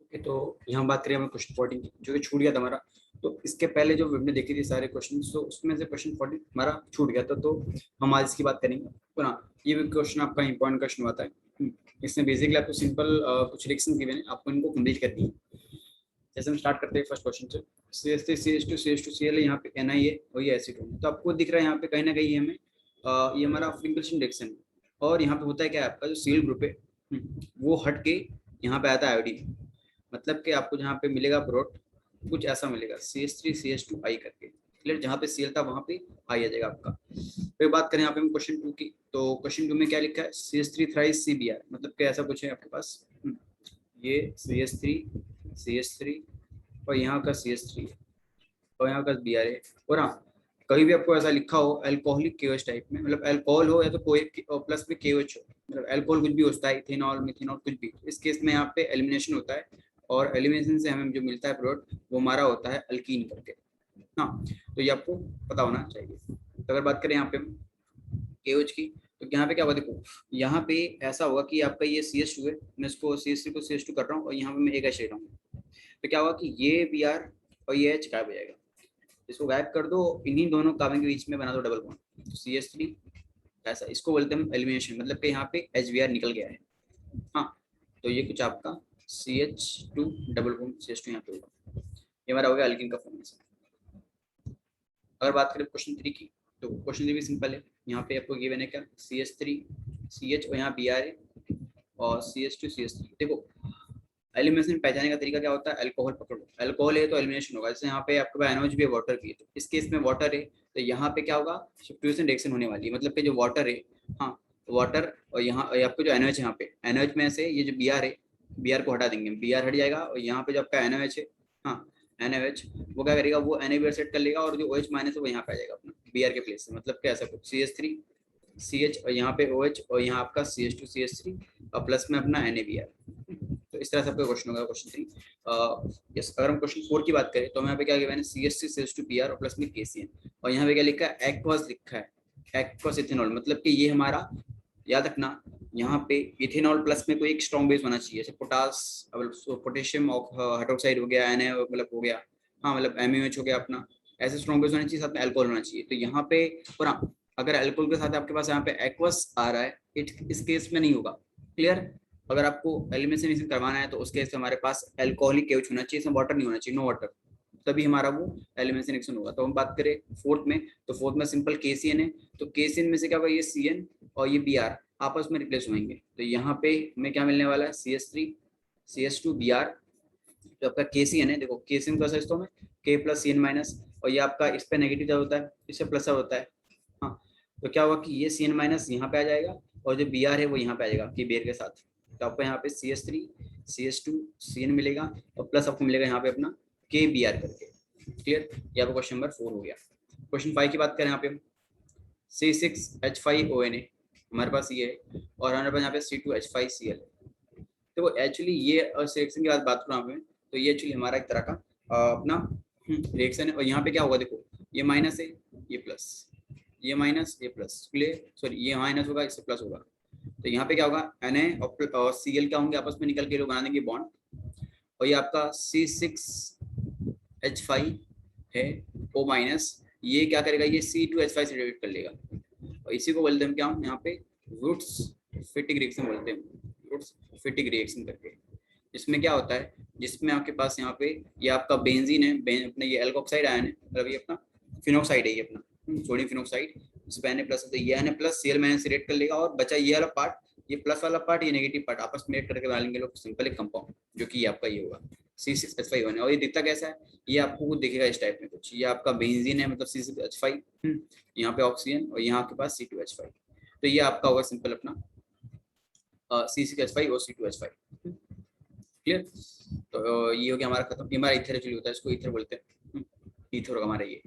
Okay, तो यहाँ बात करें हमें क्वेश्चन 14 की, जो कि छूट गया था हमारा। तो इसके पहले जो हमने देखी थी सारे क्वेश्चन, तो उसमें से क्वेश्चन 14 हमारा छूट गया था, तो हम आज इसकी बात करेंगे। तो ना ये भी क्वेश्चन आपका इंपॉर्टेंट क्वेश्चन होता है। इसमें बेसिकली आपको सिंपल कुछ रिएक्शन गिवन है, आपको इनको कंप्लीट करनी है। जैसे हम स्टार्ट करते हैं फर्स्ट क्वेश्चन से, CH3 CH2 CH2 Cl, यहाँ पे Na है और ये एसीटोन। तो आपको दिख रहा है यहाँ पे कहीं ना कहीं हमें ये हमारा फ्रिंकल्सन रिएक्शन है। और यहाँ पे होता है क्या, आपका जो सील ग्रुप है वो हट के यहाँ पे आता है आयोडीन। मतलब कि आपको जहाँ पे मिलेगा प्रोडक्ट कुछ ऐसा मिलेगा, CH3 CH2 I करके। क्लियर, जहाँ पे Cl था वहाँ पे I आ जाएगा आपका। फिर बात करें यहाँ पे हम क्वेश्चन 2 की, तो क्वेश्चन 2 में क्या लिखा है, CH3 थ्राइस CBr, मतलब कि ऐसा कुछ है आपके पास। ये CH3 और यहाँ का CH3 है और यहाँ का Br है। और हाँ, कहीं भी आपको ऐसा लिखा हो अल्कोहलिक KOH टाइप में, मतलब अल्कोहल हो या तो कोई प्लस में KOH हो, मतलब अल्कोहल कुछ भी होता है, इथेनॉल मिथेनॉल कुछ भी, इस केस में यहाँ पे एलिमिनेशन होता है। और एलिमिनेशन से हमें जो मिलता है प्रोडक्ट वो हमारा होता है अल्कीन करके। हाँ, तो ये आपको पता होना चाहिए। तो अगर बात करें यहाँ पे KOH की, तो यहाँ पे क्या हुआ देखो, यहाँ पे ऐसा होगा कि आपका ये CH2 है, मैं इसको CH3 को CH2 कर रहा हूँ और यहाँ पे मैं एक H ले रहा हूँ। तो क्या हुआ कि ये Br और ये H गायब हो जाएगा। इसको गायब कर दो, इन्हीं दोनों कार्बन के बीच में बना दो डबल बॉन्ड, तो CH3 ऐसा, इसको बोलते हैं हम एलिमिनेशन, मतलब कि यहाँ पे HBr निकल गया है। हाँ, तो ये कुछ आपका CH2 डबल बॉन्ड CH2 यहाँ पे होगा, ये हमारा हो गया अल्कीन का फॉर्मेशन। अगर बात करें क्वेश्चन 3 की, तो क्वेश्चन 3 भी सिंपल है। यहाँ पे आपको गिवन है क्या, CH3 CH और यहाँ Br है और CH2 CH3। देखो एलिमिनेशन पहचाने का तरीका क्या होता है, अल्कोहल पकड़ो, अल्कोहल है तो एलिमिनेशन होगा। जैसे यहाँ पे आपके पास NOH भी है, वाटर भी है, तो इस केस में वाटर है तो यहाँ पे क्या होगा, सब्स्टिट्यूशन रिएक्शन होने वाली है, मतलब कि जो वाटर है, हाँ वाटर, और यहाँ आपको जो NOH है, यहाँ पे NOH में से ये जो Br है, Br को हटा देंगे, Br हट जाएगा और यहाँ पे जो आपका NOH है, हाँ NOH, वो क्या करेगा, वो NaBr सेट कर लेगा और जो OH माइनस है वो यहाँ पे आ जाएगा अपना Br के प्लेस से, मतलब कि ऐसा कुछ CH3 CH और यहाँ पे OH और यहाँ आपका CH2 CH3 और प्लस में अपना NaBr। तो इस तरह से आपका क्वेश्चन होगा क्वेश्चन 3। यस, अगर हम क्वेश्चन 4 की बात करें तो हमें यहाँ पे क्या किया मैंने, CH3 CH2 Br और प्लस में KCN, और यहाँ पे क्या लिखा है, एक्वस लिखा है, एक्वस इथेनॉल, मतलब कि ये हमारा, याद रखना यहाँ पे इथेनॉल प्लस में कोई एक स्ट्रॉन्ग बेस होना चाहिए, जैसे पोटेशियम हाइड्रोक्साइड हो गया, Na मतलब हो गया, हाँ मतलब MuH हो गया अपना, ऐसे स्ट्रॉन्ग बेस होना चाहिए, साथ में अल्कोहल होना चाहिए। तो यहाँ पे और हाँ, अगर अल्कोहल के साथ आपके पास यहाँ पे एक्वस आ रहा है, इस केस में नहीं होगा। क्लियर, अगर आपको एलिमिनेशन करवाना है तो उस केस में हमारे पास अल्कोहलिक KOH होना चाहिए, इसमें वाटर नहीं होना चाहिए, नो वाटर, तभी हमारा वो एलिमिनेशन रिएक्शन होगा। तो हम बात करें फोर्थ में, तो फोर्थ में सिंपल KCN है, तो KCN में से क्या होगा, ये CN और ये Br आपस में रिप्लेस होंगे। तो यहाँ पे हमें क्या मिलने वाला है, CH3 CH2 Br, जो आपका KCN है, देखो KCN का तो में K प्लस CN माइनस, और ये आपका इस पे नेगेटिव होता है, इससे प्लस होता है। हाँ, तो क्या होगा कि ये CN माइनस यहाँ पे आ जाएगा और जो Br है वो यहाँ पे आ जाएगा Kbr के साथ। तो आपको यहाँ पे CH3 CH2 CN मिलेगा और प्लस आपको मिलेगा यहाँ पे अपना KBr करके। क्लियर, ये आपका क्वेश्चन नंबर 4 हो गया। क्वेश्चन 5 की बात करें, यहाँ पे C6H5ONA हमारे पास ये है और हमारे पास यहाँ पे C2H5Cl है। तो एक्चुअली ये रिएक्शन की बात करूँ आप, तो ये एक्चुअली हमारा एक तरह का अपना रिएक्शन है। और यहाँ पे क्या होगा, देखो ये माइनस है, ये प्लस, ये माइनस ये प्लस, क्लियर, सॉरी ये माइनस होगा, इससे प्लस होगा। तो यहाँ पे क्या होगा, Na और Cl क्या होंगे, आपस में निकल के लोग बना देंगे बॉन्ड, और ये आपका C6H5 है O माइनस, ये क्या करेगा, ये C2H5 से रिएक्ट कर लेगा, और इसी को बोलते हैं क्या, हम यहाँ पे रूट्स फिटिक रिएक्शन बोलते हैं, रूट्स फिटिक रिएक्शन करके। इसमें क्या होता है, जिसमें आपके पास यहाँ पे ये आपका बेंजीन है, अपना ये एल्कोक्साइड आयन है, मतलब ये अपना फिनोक्साइड है, ये अपना सोडियम फिनोक्साइड, इस पे Na प्लस, तो ये Na प्लस Cl माइनस से रिएक्ट कर लेगा, और बचा ये वाला पार्ट, ये प्लस वाला पार्ट, ये नेगेटिव पार्ट, आपस में रिएक्ट करके बना लेंगे लोग सिंपल एक कंपाउंड, जो कि आपका ये होगा C6H5ONA। और ये दिखता कैसा है, ये आपको दिखेगा इस टाइप में कुछ, ये आपका बेंजीन है, मतलब C6H5, यहाँ पे ऑक्सीजन और यहाँ के पास C2H5, तो ये आपका होगा सिंपल अपना C6H5 और C2H5। क्लियर, तो ये हो गया हमारा खत्म। ये हमारा इथर एक्चुअली होता है, इसको इथर बोलते हैं, इथर होगा हमारा ये।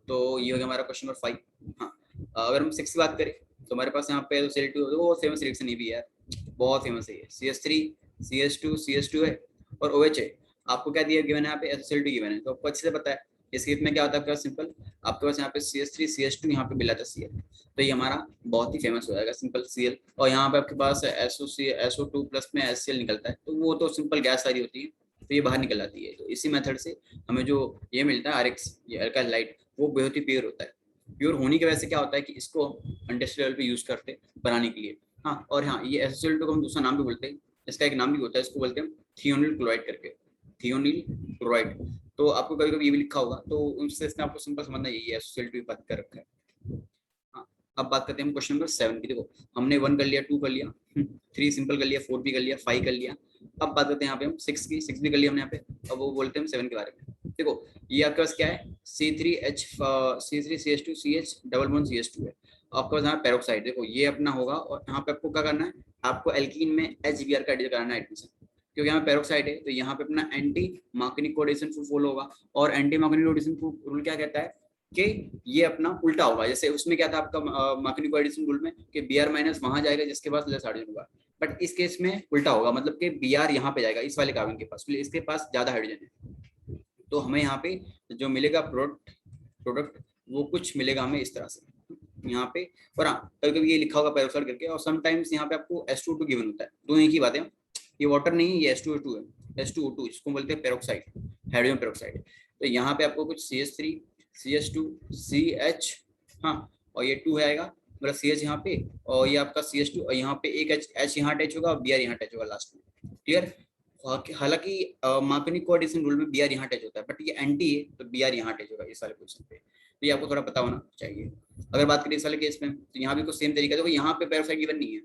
तो ये हो गया हमारा क्वेश्चन नंबर 5। हाँ, अगर हम 6 की बात करें तो हमारे पास यहाँ पे सेलेक्टिव, वो फेमस रिएक्शन ये भी है, बहुत फेमस है ये, CH3 CH2 है और OH है। आपको क्या दिया गिवन है यहाँ पे, SO2 गिवन है, तो आपको अच्छे से पता है इस केस में क्या होता है आपके पास, सिंपल आपके पास यहाँ पे CH3 CH2 यहाँ पे मिला था Cl, तो ये हमारा बहुत ही फेमस हो जाएगा सिंपल Cl। और यहाँ पे आपके पास SO2 प्लस में HCl निकलता है, तो वो तो सिंपल गैस सारी होती है, तो ये बाहर निकल आती है। तो इसी मेथड से हमें जो ये मिलता है RX, ये अल्काइल लाइट, वो बहुत ही प्योर होता है। प्योर होने की वजह से क्या होता है कि इसको इंडस्ट्रियल लेवल पे यूज करते हैं बनाने के लिए। हाँ, और हाँ, ये SiO2 को हम दूसरा नाम भी बोलते हैं, इसका एक नाम भी होता है, इसको बोलते हैं थियोनिल क्लोराइड करके, थियोनिल क्लोराइड। तो आपको कभी कभी ये भी लिखा होगा, तो उससे इसमें आपको सिंपल समझना यही है, SiO2 बात कर रखा है। हाँ, अब बात करते हैं हम क्वेश्चन नंबर 7 की। देखो हमने 1 कर लिया, 2 कर लिया, 3 सिंपल कर लिया, 4 भी कर लिया, 5 कर लिया। अब बात करते हैं यहाँ पे हम 6 की, 6 भी कर लिया हमने यहाँ पे। अब वो बोलते हैं हम 7 के बारे में। देखो ये आपके पास क्या है, C3CH डबल बॉन्ड CH2 है आपके पास यहाँ पेरोक्साइड। देखो ये अपना होगा, और यहाँ पे आपको क्या करना है, आपको एल्कीन में HBr का एडिशन कराना है एडमिशन, क्योंकि यहाँ पेरोक्साइड है। तो यहाँ पे अपना एंटी मार्कोनिक कोऑर्डिनेशन फॉलो होगा, और एंटी मार्कोनिक कोऑर्डिनेशन रूल क्या कहता है कि ये अपना उल्टा होगा। जैसे उसमें क्या था आपका मार्कोनिक कोऑर्डिनेशन रूल में कि Br माइनस वहां जाएगा जिसके पास लेस हाइड्रोजन होगा, बट इस केस में उल्टा होगा, मतलब कि Br यहाँ पे जाएगा इस वाले कार्बन के पास, इसके पास ज्यादा हाइड्रोजन है। तो हमें यहाँ पे जो मिलेगा प्रोडक्ट वो कुछ मिलेगा हमें इस तरह से यहाँ पे। और हाँ, कभी कभी ये लिखा होगा पेरोक्साइड करके, और समटाइम्स यहाँ पे आपको H2O2 गिवन होता है। दोनों एक ही बात है, ये वाटर नहीं है, ये H2O2 है, H2O2 इसको बोलते हैं पेरोक्साइड, हाइड्रोजन पेरोक्साइड। तो यहाँ पे आपको कुछ CH3 CH2 CH, हाँ, और ये 2 है आएगा, मतलब CH यहाँ पे, और ये आपका CH2, और यहाँ पे एक H यहाँ अटैच होगा और Br यहाँ अटैच होगा लास्ट में। क्लियर। हालांकि मार्कोनिक कोऑर्डिनेशन रूल में Br यहाँ अटैच होता है, बट ये एंटी है तो Br यहाँ अटैच होगा इस वाले पोजीशन पे। तो ये आपको थोड़ा पता होना चाहिए। अगर बात करें इस वाले केस में, तो यहाँ भी कुछ सेम तरीका, देखो यहाँ पे पेरोक्साइड गिवन नहीं है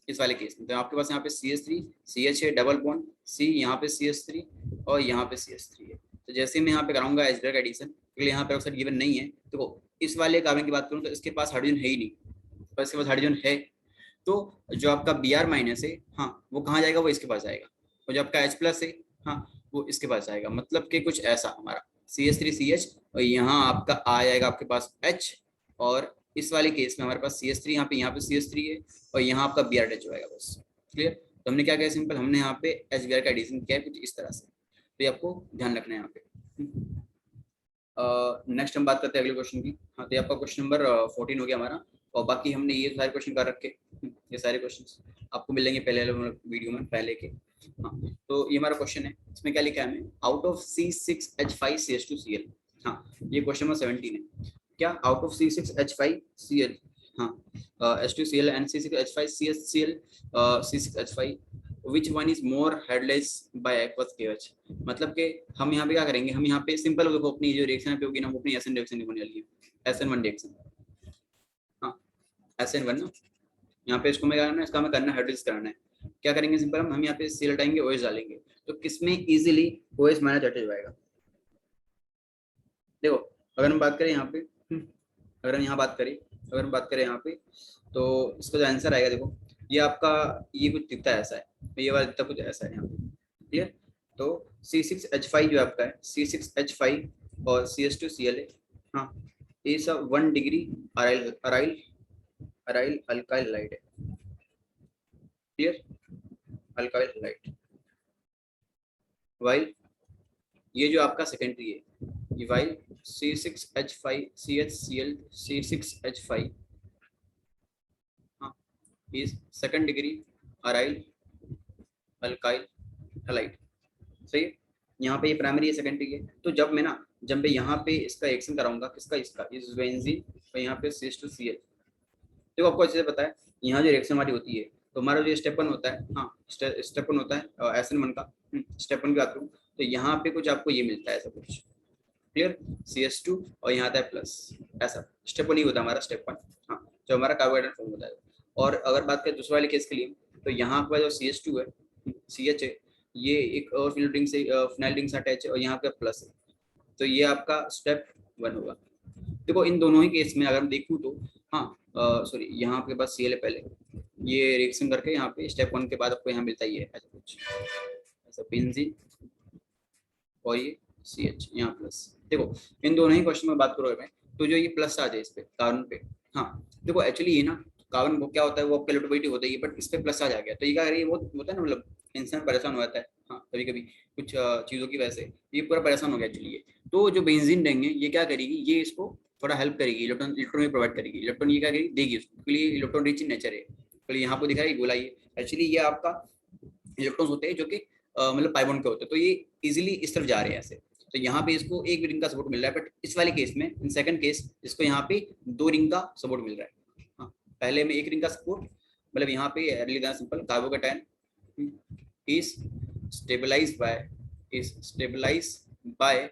इस वाले केस में। तो आपके पास यहाँ पे CH3 CH है डबल बॉन्ड C, यहाँ पे CH3 और यहाँ पे CH3 है। तो जैसे मैं यहाँ पे कराऊंगा HBr का एडिशन, क्योंकि यहाँ पे ऑक्साइड गिवन नहीं है। देखो इस वाले कार्बन की बात करूँ तो इसके पास हाइड्रोजन है ही नहीं, पर इसके पास हाइड्रोजन है, तो जो आपका Br माइनस है, हाँ, वो कहाँ जाएगा, वो इसके पास जाएगा। और जो आपका H प्लस है, हाँ, वो इसके पास जाएगा। मतलब कि कुछ ऐसा हमारा CH3 CH, और यहाँ आपका आ जाएगा आपके पास H, और इस वाले केस में हमारे पास CH3 यहाँ पे CH3 है, और यहाँ आपका Br अटैच होगा बस। क्लियर। तो हमने क्या किया, सिंपल हमने यहाँ पे HBr का एडिशन किया है कुछ इस तरह से। तो ये आपको ध्यान रखना है यहाँ पे। नेक्स्ट हम बात करते हैं अगले क्वेश्चन की। हाँ, तो आपका क्वेश्चन नंबर 14 हो गया हमारा, और बाकी हमने ये सारे क्वेश्चन कर रखे, ये सारे क्वेश्चंस आपको मिलेंगे पहले वीडियो में पहले के। हाँ, तो ये हमारा क्वेश्चन है, इसमें क्या लिखा है हमें, आउट ऑफ C6H5CH2Cl। हाँ, ये क्वेश्चन नंबर 17 है। क्या आउट ऑफ C6H5Cl, हाँ, H2Cl and C6H5CHCl, C6H5, which one is more headless by aqueous KH। मतलब कि हम यहाँ पे क्या करेंगे, हम यहाँ पे सिंपल देखो अपनी जो रिएक्शन पे होगी ना, वो अपनी SN रिएक्शन होने वाली है, SN1 रिएक्शन। हाँ, SN1 ना, यहाँ पे इसको मैं क्या करना है, इसका हमें करना है हाइड्रोलिसिस कराना है। क्या करेंगे, सिंपल हम यहाँ पे Cl हटाएंगे, OH डालेंगे, तो किसमें इजीली OH माइनस अटैच जाएगा। देखो अगर हम बात करें यहाँ पे, अगर हम यहाँ बात करें यहाँ पे, तो इसका जो आंसर आएगा, देखो ये आपका ये कुछ दिखता है ऐसा है, ये वाला दिखता कुछ ऐसा है यहाँ पे। क्लियर। तो C6H5 जो आपका है, C6H5 और CH2Cl है, हाँ, ये सब 1 डिग्री अराइल अल्काइल लाइट है। Clear, alkyl light. वाइल ये जो आपका सेकेंडरी है, ये वाइल C6H5 CHCl C6H5, हाँ, is second degree aryl alkyl halide. सही है। यहाँ पे ये प्राइमरी है, सेकेंडरी है। तो जब मैं यहाँ पे इसका रिएक्शन कराऊंगा, किसका, इसका, इस बेंजीन और यहाँ पे CH2Cl। देखो आपको अच्छे से पता है, यहाँ जो रिएक्शन हमारी होती है, तो हमारा जो स्टेप 1 होता है, हाँ, स्टेप 1 होता है SN1 का। स्टेप 1 की बात करूँ तो यहाँ पे कुछ आपको ये मिलता है ऐसा कुछ। क्लियर, CH2 और यहाँ आता है प्लस, ऐसा स्टेप 1 ही होता है हमारा, स्टेप 1, हाँ, जो हमारा कार्बोहाइड्रेट फॉर्म होता है। और अगर बात करें दूसरे वाले केस के लिए, तो यहाँ पर जो CH2 है, CH है, ये एक और फिनाइल रिंग से अटैच है, और यहाँ पे प्लस है, तो ये आपका स्टेप 1 होगा। देखो इन दोनों ही केस में अगर हम देखूँ तो, हाँ, सॉरी, यहाँ आपके पास Cl है पहले, ये रिएक्शन करके यहाँ पे स्टेप 1 के बाद आपको यहाँ मिलता ही है ऐसा कुछ, ऐसा बेंजीन और ये CH यहाँ प्लस। देखो इन दोनों ही क्वेश्चन में बात करोगे मैं, तो जो ये प्लस आ जाए इस पे कार्बन पे, हाँ, देखो एक्चुअली ये ना कार्बन वो क्या होता है, वो आपका इलेक्ट्रोफिलिटी होता है, बट इस पे प्लस आ जाएगा, तो ये क्या करेगी, वो होता है ना, मतलब इंसान परेशान हो जाता है, हाँ, कभी कभी कुछ चीज़ों की वजह से ये पूरा परेशान हो गया एक्चुअली ये। तो जो बेंजीन देंगे, ये क्या करेगी, ये इसको थोड़ा हेल्प करेगी, इलेक्ट्रॉन प्रोवाइड करेगी, इलेक्ट्रॉन ये क्या करेगी, देगी उसको, लिए इलेक्ट्रॉन रिच इन नेचर है। तो यहाँ को दिखा रही गोला, ये एक्चुअली ये आपका इलेक्ट्रॉन्स होते हैं जो कि मतलब पाई बॉन्ड के होते हैं, तो ये इजीली इस तरफ जा रहे हैं ऐसे, तो यहाँ पे इसको एक रिंग का सपोर्ट मिल रहा है, बट इस वाले केस में, इन सेकंड केस, इसको यहाँ पे 2 रिंग का सपोर्ट मिल रहा है। हाँ, पहले में 1 रिंग का सपोर्ट, मतलब यहाँ पे simple carbocation is stabilized by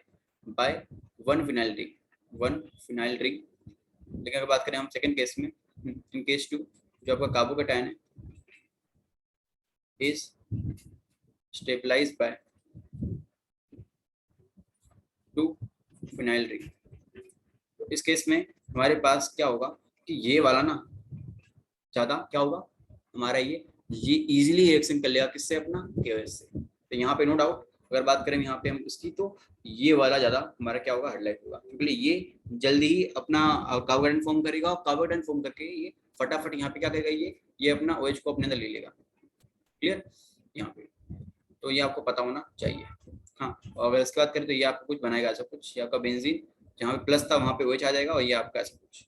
by 1 phenyl ring. लेकिन अगर बात करें हम सेकंड केस में, इन केस 2, जो आपका कार्बोकेटायन है is stabilized by 2 phenyl ring. तो इस केस में हमारे पास क्या होगा कि ये वाला ना ज्यादा क्या होगा हमारा, ये इजीली रिएक्शन कर लेगा किससे, अपना KOH से। तो यहाँ पे नो डाउट अगर बात करें यहाँ पे हम इसकी, तो ये वाला ज्यादा हमारा क्या होगा, हाइलाइट होगा, क्योंकि ये जल्दी ही अपना कार्बोकेटायन फॉर्म करेगा, और कार्बोकेटायन फॉर्म करके ये फटाफट यहाँ पे क्या करेगा, ये अपना OH को अपने अंदर ले लेगा। क्लियर यहाँ पे, तो ये आपको पता होना चाहिए। हाँ, और अगर इसके बात करें तो ये आपको कुछ बनाएगा ऐसा कुछ, ये आपका बेंजीन जहाँ पे प्लस था वहाँ पे OH आ जाएगा, और ये आपका ऐसा कुछ,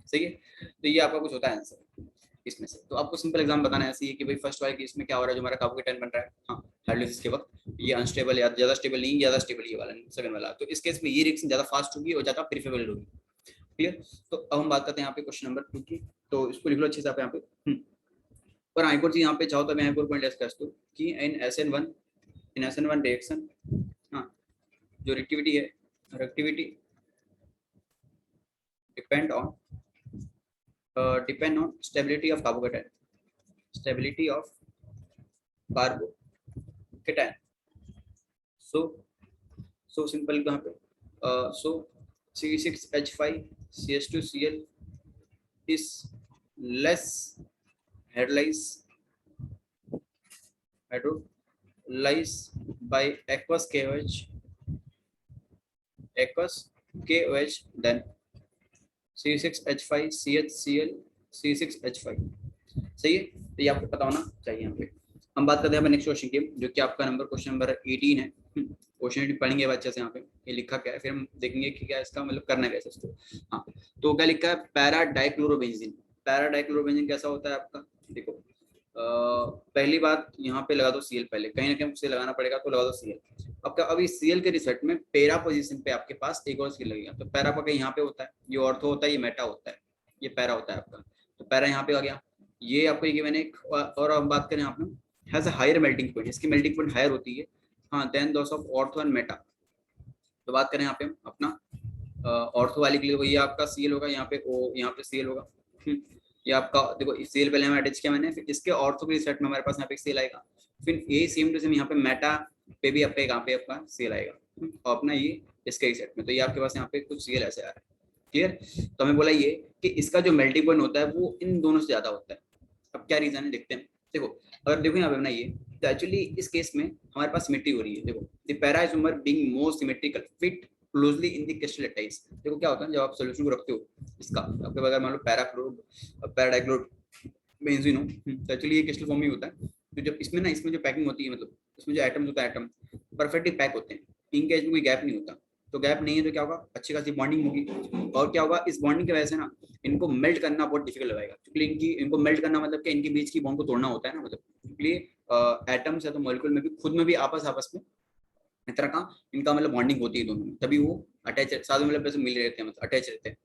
सही है। तो ये आपका कुछ होता है आंसर इसमें से। तो आपको सिंपल एग्जाम बताना है ऐसे ही कि भाई फर्स्ट वाले केस में क्या हो रहा है, जो हमारा कार्बोकेटायन बन रहा है, हाँ, हाइड्रोलिसिस के वक्त ये अनस्टेबल या ज्यादा स्टेबल नहीं, ज्यादा स्टेबल ये वाला सेकंड वाला, तो इस केस में ये रिएक्शन ज्यादा फास्ट होगी और ज्यादा प्रीफरेबल होगी। क्लियर। तो अब हम बात करते हैं यहाँ पे क्वेश्चन नंबर 2 की, तो इसको लिख लो अच्छे से आप यहाँ पे। पर हाँ, एक और चीज यहाँ पे चाहो तो मैं एक और पॉइंट डिस्कस करूँ कि इन SN1 रिएक्शन, हाँ, जो रिएक्टिविटी है, reactivity depend on stability of carbocation, stability of carbocation. So simple कहाँ पे, so C6H5 CH2Cl is less hydrolyzed by aqueous KOH than C6H5 CHCl C6H5। सही है, तो ये आपको पता होना चाहिए। यहाँ पे हम बात करते हैं नेक्स्ट क्वेश्चन की, जो कि आपका क्वेश्चन नंबर 18 है। क्वेश्चन पढ़ेंगे बच्चे से, यहाँ पे ये लिखा क्या है, फिर हम देखेंगे कि क्या इसका मतलब करना है कैसे इसको। हाँ, तो क्या लिखा है, पैरा डाइक्लोरोबेंजीन कैसा होता है आपका, देखो पहली बात यहाँ पे लगा दो Cl, पहले कहीं ना कहीं उसे लगाना पड़ेगा, तो लगा दो Cl। अब क्या, अभी Cl के रिजल्ट में पैरा पोजीशन पे आपके पास एक और Cl लगेगा, तो पैरा का यहाँ पे होता है, ये ऑर्थो होता है, ये मेटा होता है, ये पैरा होता है आपका, तो पैरा यहाँ पे आ गया। ये आपको ये मैंने और अब बात करें आपने has a higher melting point, इसकी मेल्टिंग पॉइंट हायर होती है, हाँ, then those of ortho and meta. तो बात करें यहाँ पे अपना ऑर्थो वाले के लिए, वही आपका Cl होगा, यहाँ पे O, यहाँ पे Cl होगा। ये आपका देखो Cl पहले हमें अटैच किया मैंने, फिर इसके ऑर्थो के सेट में हमारे पास यहाँ पे Cl आएगा, फिर ये सेम टू सेम यहाँ पे मेटा पे भी आपका यहाँ पे आपका Cl आएगा, और अपना ये इसके सेट में, तो ये आपके पास यहाँ पे कुछ Cl ऐसे आ रहा है। क्लियर। तो हमें बोला ये कि इसका जो मेल्टिंग पॉइंट होता है वो इन दोनों से ज्यादा होता है। अब क्या रीजन है देखते हैं। देखो अगर देखो यहाँ पे ना, ये तो एक्चुअली इस केस में हमारे पास सिमेट्री हो रही है। देखो the para isomer being more symmetrical fit closely in the crystal lattice. देखो क्या होता है जब आप सॉल्यूशन को रखते हो इसका, आपके बगैर मान लो पैराडाइक्लोर बेंजीन हो, तो एक्चुअली ये क्रिस्टल फॉर्म ही होता है। तो जब इसमें ना, इसमें जो पैकिंग होती है, मतलब इसमें जो एटम्स होता है, एटम परफेक्टली पैक होते हैं, इनके एज में कोई गैप नहीं होता। तो गैप नहीं है तो क्या होगा, अच्छी खासी बॉन्डिंग होगी, और क्या होगा, इस बॉन्डिंग की वजह से ना इनको मेल्ट करना बहुत डिफिकल्ट लगेगा, क्योंकि इनको मेल्ट करना मतलब कि इनके बीच की बॉन्ड को तोड़ना होता है ना, मतलब इसलिए एटम्स है तो मॉलिक्यूल में भी खुद में भी आपस में इस तरह का इनका मतलब बॉन्डिंग होती है दोनों में, तभी वो अटैच साथ में मतलब वैसे मिल रहते हैं, मतलब अटैच रहते हैं।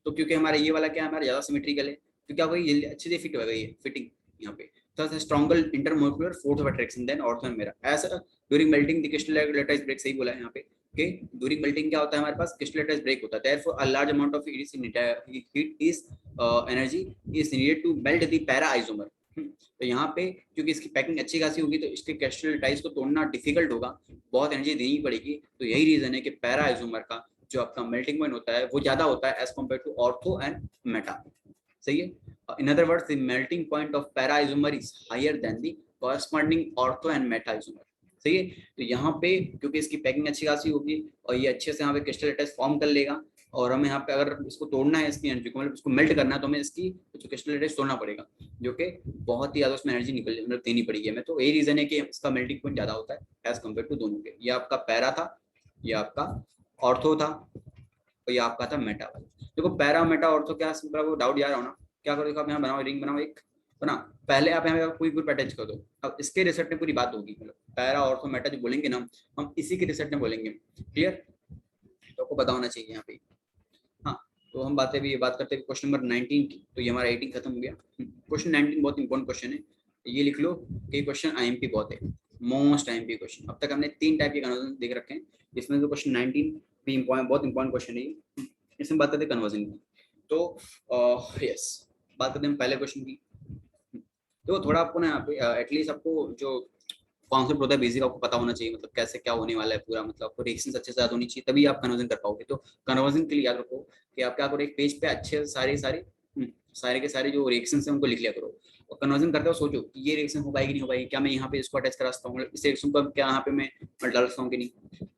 तो क्योंकि हमारा ये वाला क्या है, हमारा ज्यादा सिमेट्रिकल है, तो क्या होगा, ये अच्छे से फिट होगा, ये फिटिंग यहाँ पे थोड़ा stronger intermolecular force of attraction than ortho and मेरा as during melting the crystal lattice break. सही बोला है यहाँ पे कि ड्यूरिंग मेल्टिंग क्या होता है, हमारे पास क्रिस्टल लैटिस ब्रेक होता है, therefore a large amount of heat is energy is needed to melt the para isomer. तो यहाँ पे क्योंकि इसकी पैकिंग अच्छी खासी होगी, तो इसके क्रिस्टल लैटिस को तोड़ना डिफिकल्ट होगा, बहुत एनर्जी देनी पड़ेगी। तो यही रीजन है कि पैरा आइसोमर का जो आपका मेल्टिंग पॉइंट होता है वो ज्यादा होता है as compare to ortho and meta. सही है। In other words, the melting point of para isomer is higher than the corresponding ortho and meta isomer। सही है। तो यहाँ पे क्योंकि इसकी पैकिंग अच्छी खासी होगी और ये अच्छे से यहाँ पे क्रिस्टल लैटिस फॉर्म कर लेगा, और हमें यहाँ पे अगर इसको तोड़ना है, इसकी एनर्जी को मतलब इसको मेल्ट करना है, तो हमें इसकी जो क्रिस्टल लैटिस तोड़ना पड़ेगा, जो कि बहुत ही ज्यादा उसमें एनर्जी निकल मतलब देनी पड़ेगी हमें। तो यही रीजन है कि इसका मेल्टिंग पॉइंट ज्यादा होता है एज कम्पेयर टू दोनों के। ये आपका पैरा था, ये आपका ऑर्थो था, और ये आपका था मेटा वाला। देखो पैरा मेटा ऑर्थो क्या सिंपल वो डाउट यार होना, क्या करो, देखो आप यहाँ बनाओ रिंग बनाओ एक, है ना। पहले आप यहाँ पे कोई ग्रुप अटैच कर दो, अब इसके रिजल्ट में पूरी बात होगी, मतलब पैरा ऑर्थो मेटा जो बोलेंगे ना हम इसी के रिजल्ट में बोलेंगे। क्लियर, तो आपको पता होना चाहिए यहाँ पे। हाँ, तो हम बात करते हैं क्वेश्चन नंबर 19 की। तो ये हमारा 18 खत्म हो गया। क्वेश्चन 19 बहुत इंपॉर्टेंट क्वेश्चन है, ये लिख लो कि क्वेश्चन आईएमपी बहुत है, मोस्ट आईएमपी क्वेश्चन। अब तक हमने 3 टाइप के कन्वर्जन देख रखे हैं, इसमें तो क्वेश्चन 19 भी बहुत इंपॉर्टेंट क्वेश्चन है। इसमें बात करते हैं कन्वर्जन की। तो यस, बात करते हैं पहले क्वेश्चन की। तो थोड़ा आपको ना यहाँ पे एटलीस्ट आपको जो कॉन्सेप्ट होता है बेसिक आपको पता होना चाहिए, मतलब कैसे क्या होने वाला है पूरा, मतलब आपको रिएक्शंस अच्छे से याद होनी चाहिए, तभी आप कन्वर्जन कर पाओगे। तो कन्वर्जन के लिए याद रखो कि आप क्या करो, एक पेज पे अच्छे सारे के सारे जो रिएक्शंस हैं उनको लिख लिया करो, और कन्वर्जन करते हो सोचो कि ये रिएक्शन हो पाएगी नहीं हो पाएगी, क्या मैं यहाँ पे इसको अटैच करा सकता हूँ, इस रिएक्शन को क्या यहाँ पे मैं डाल सकता हूँ कि नहीं।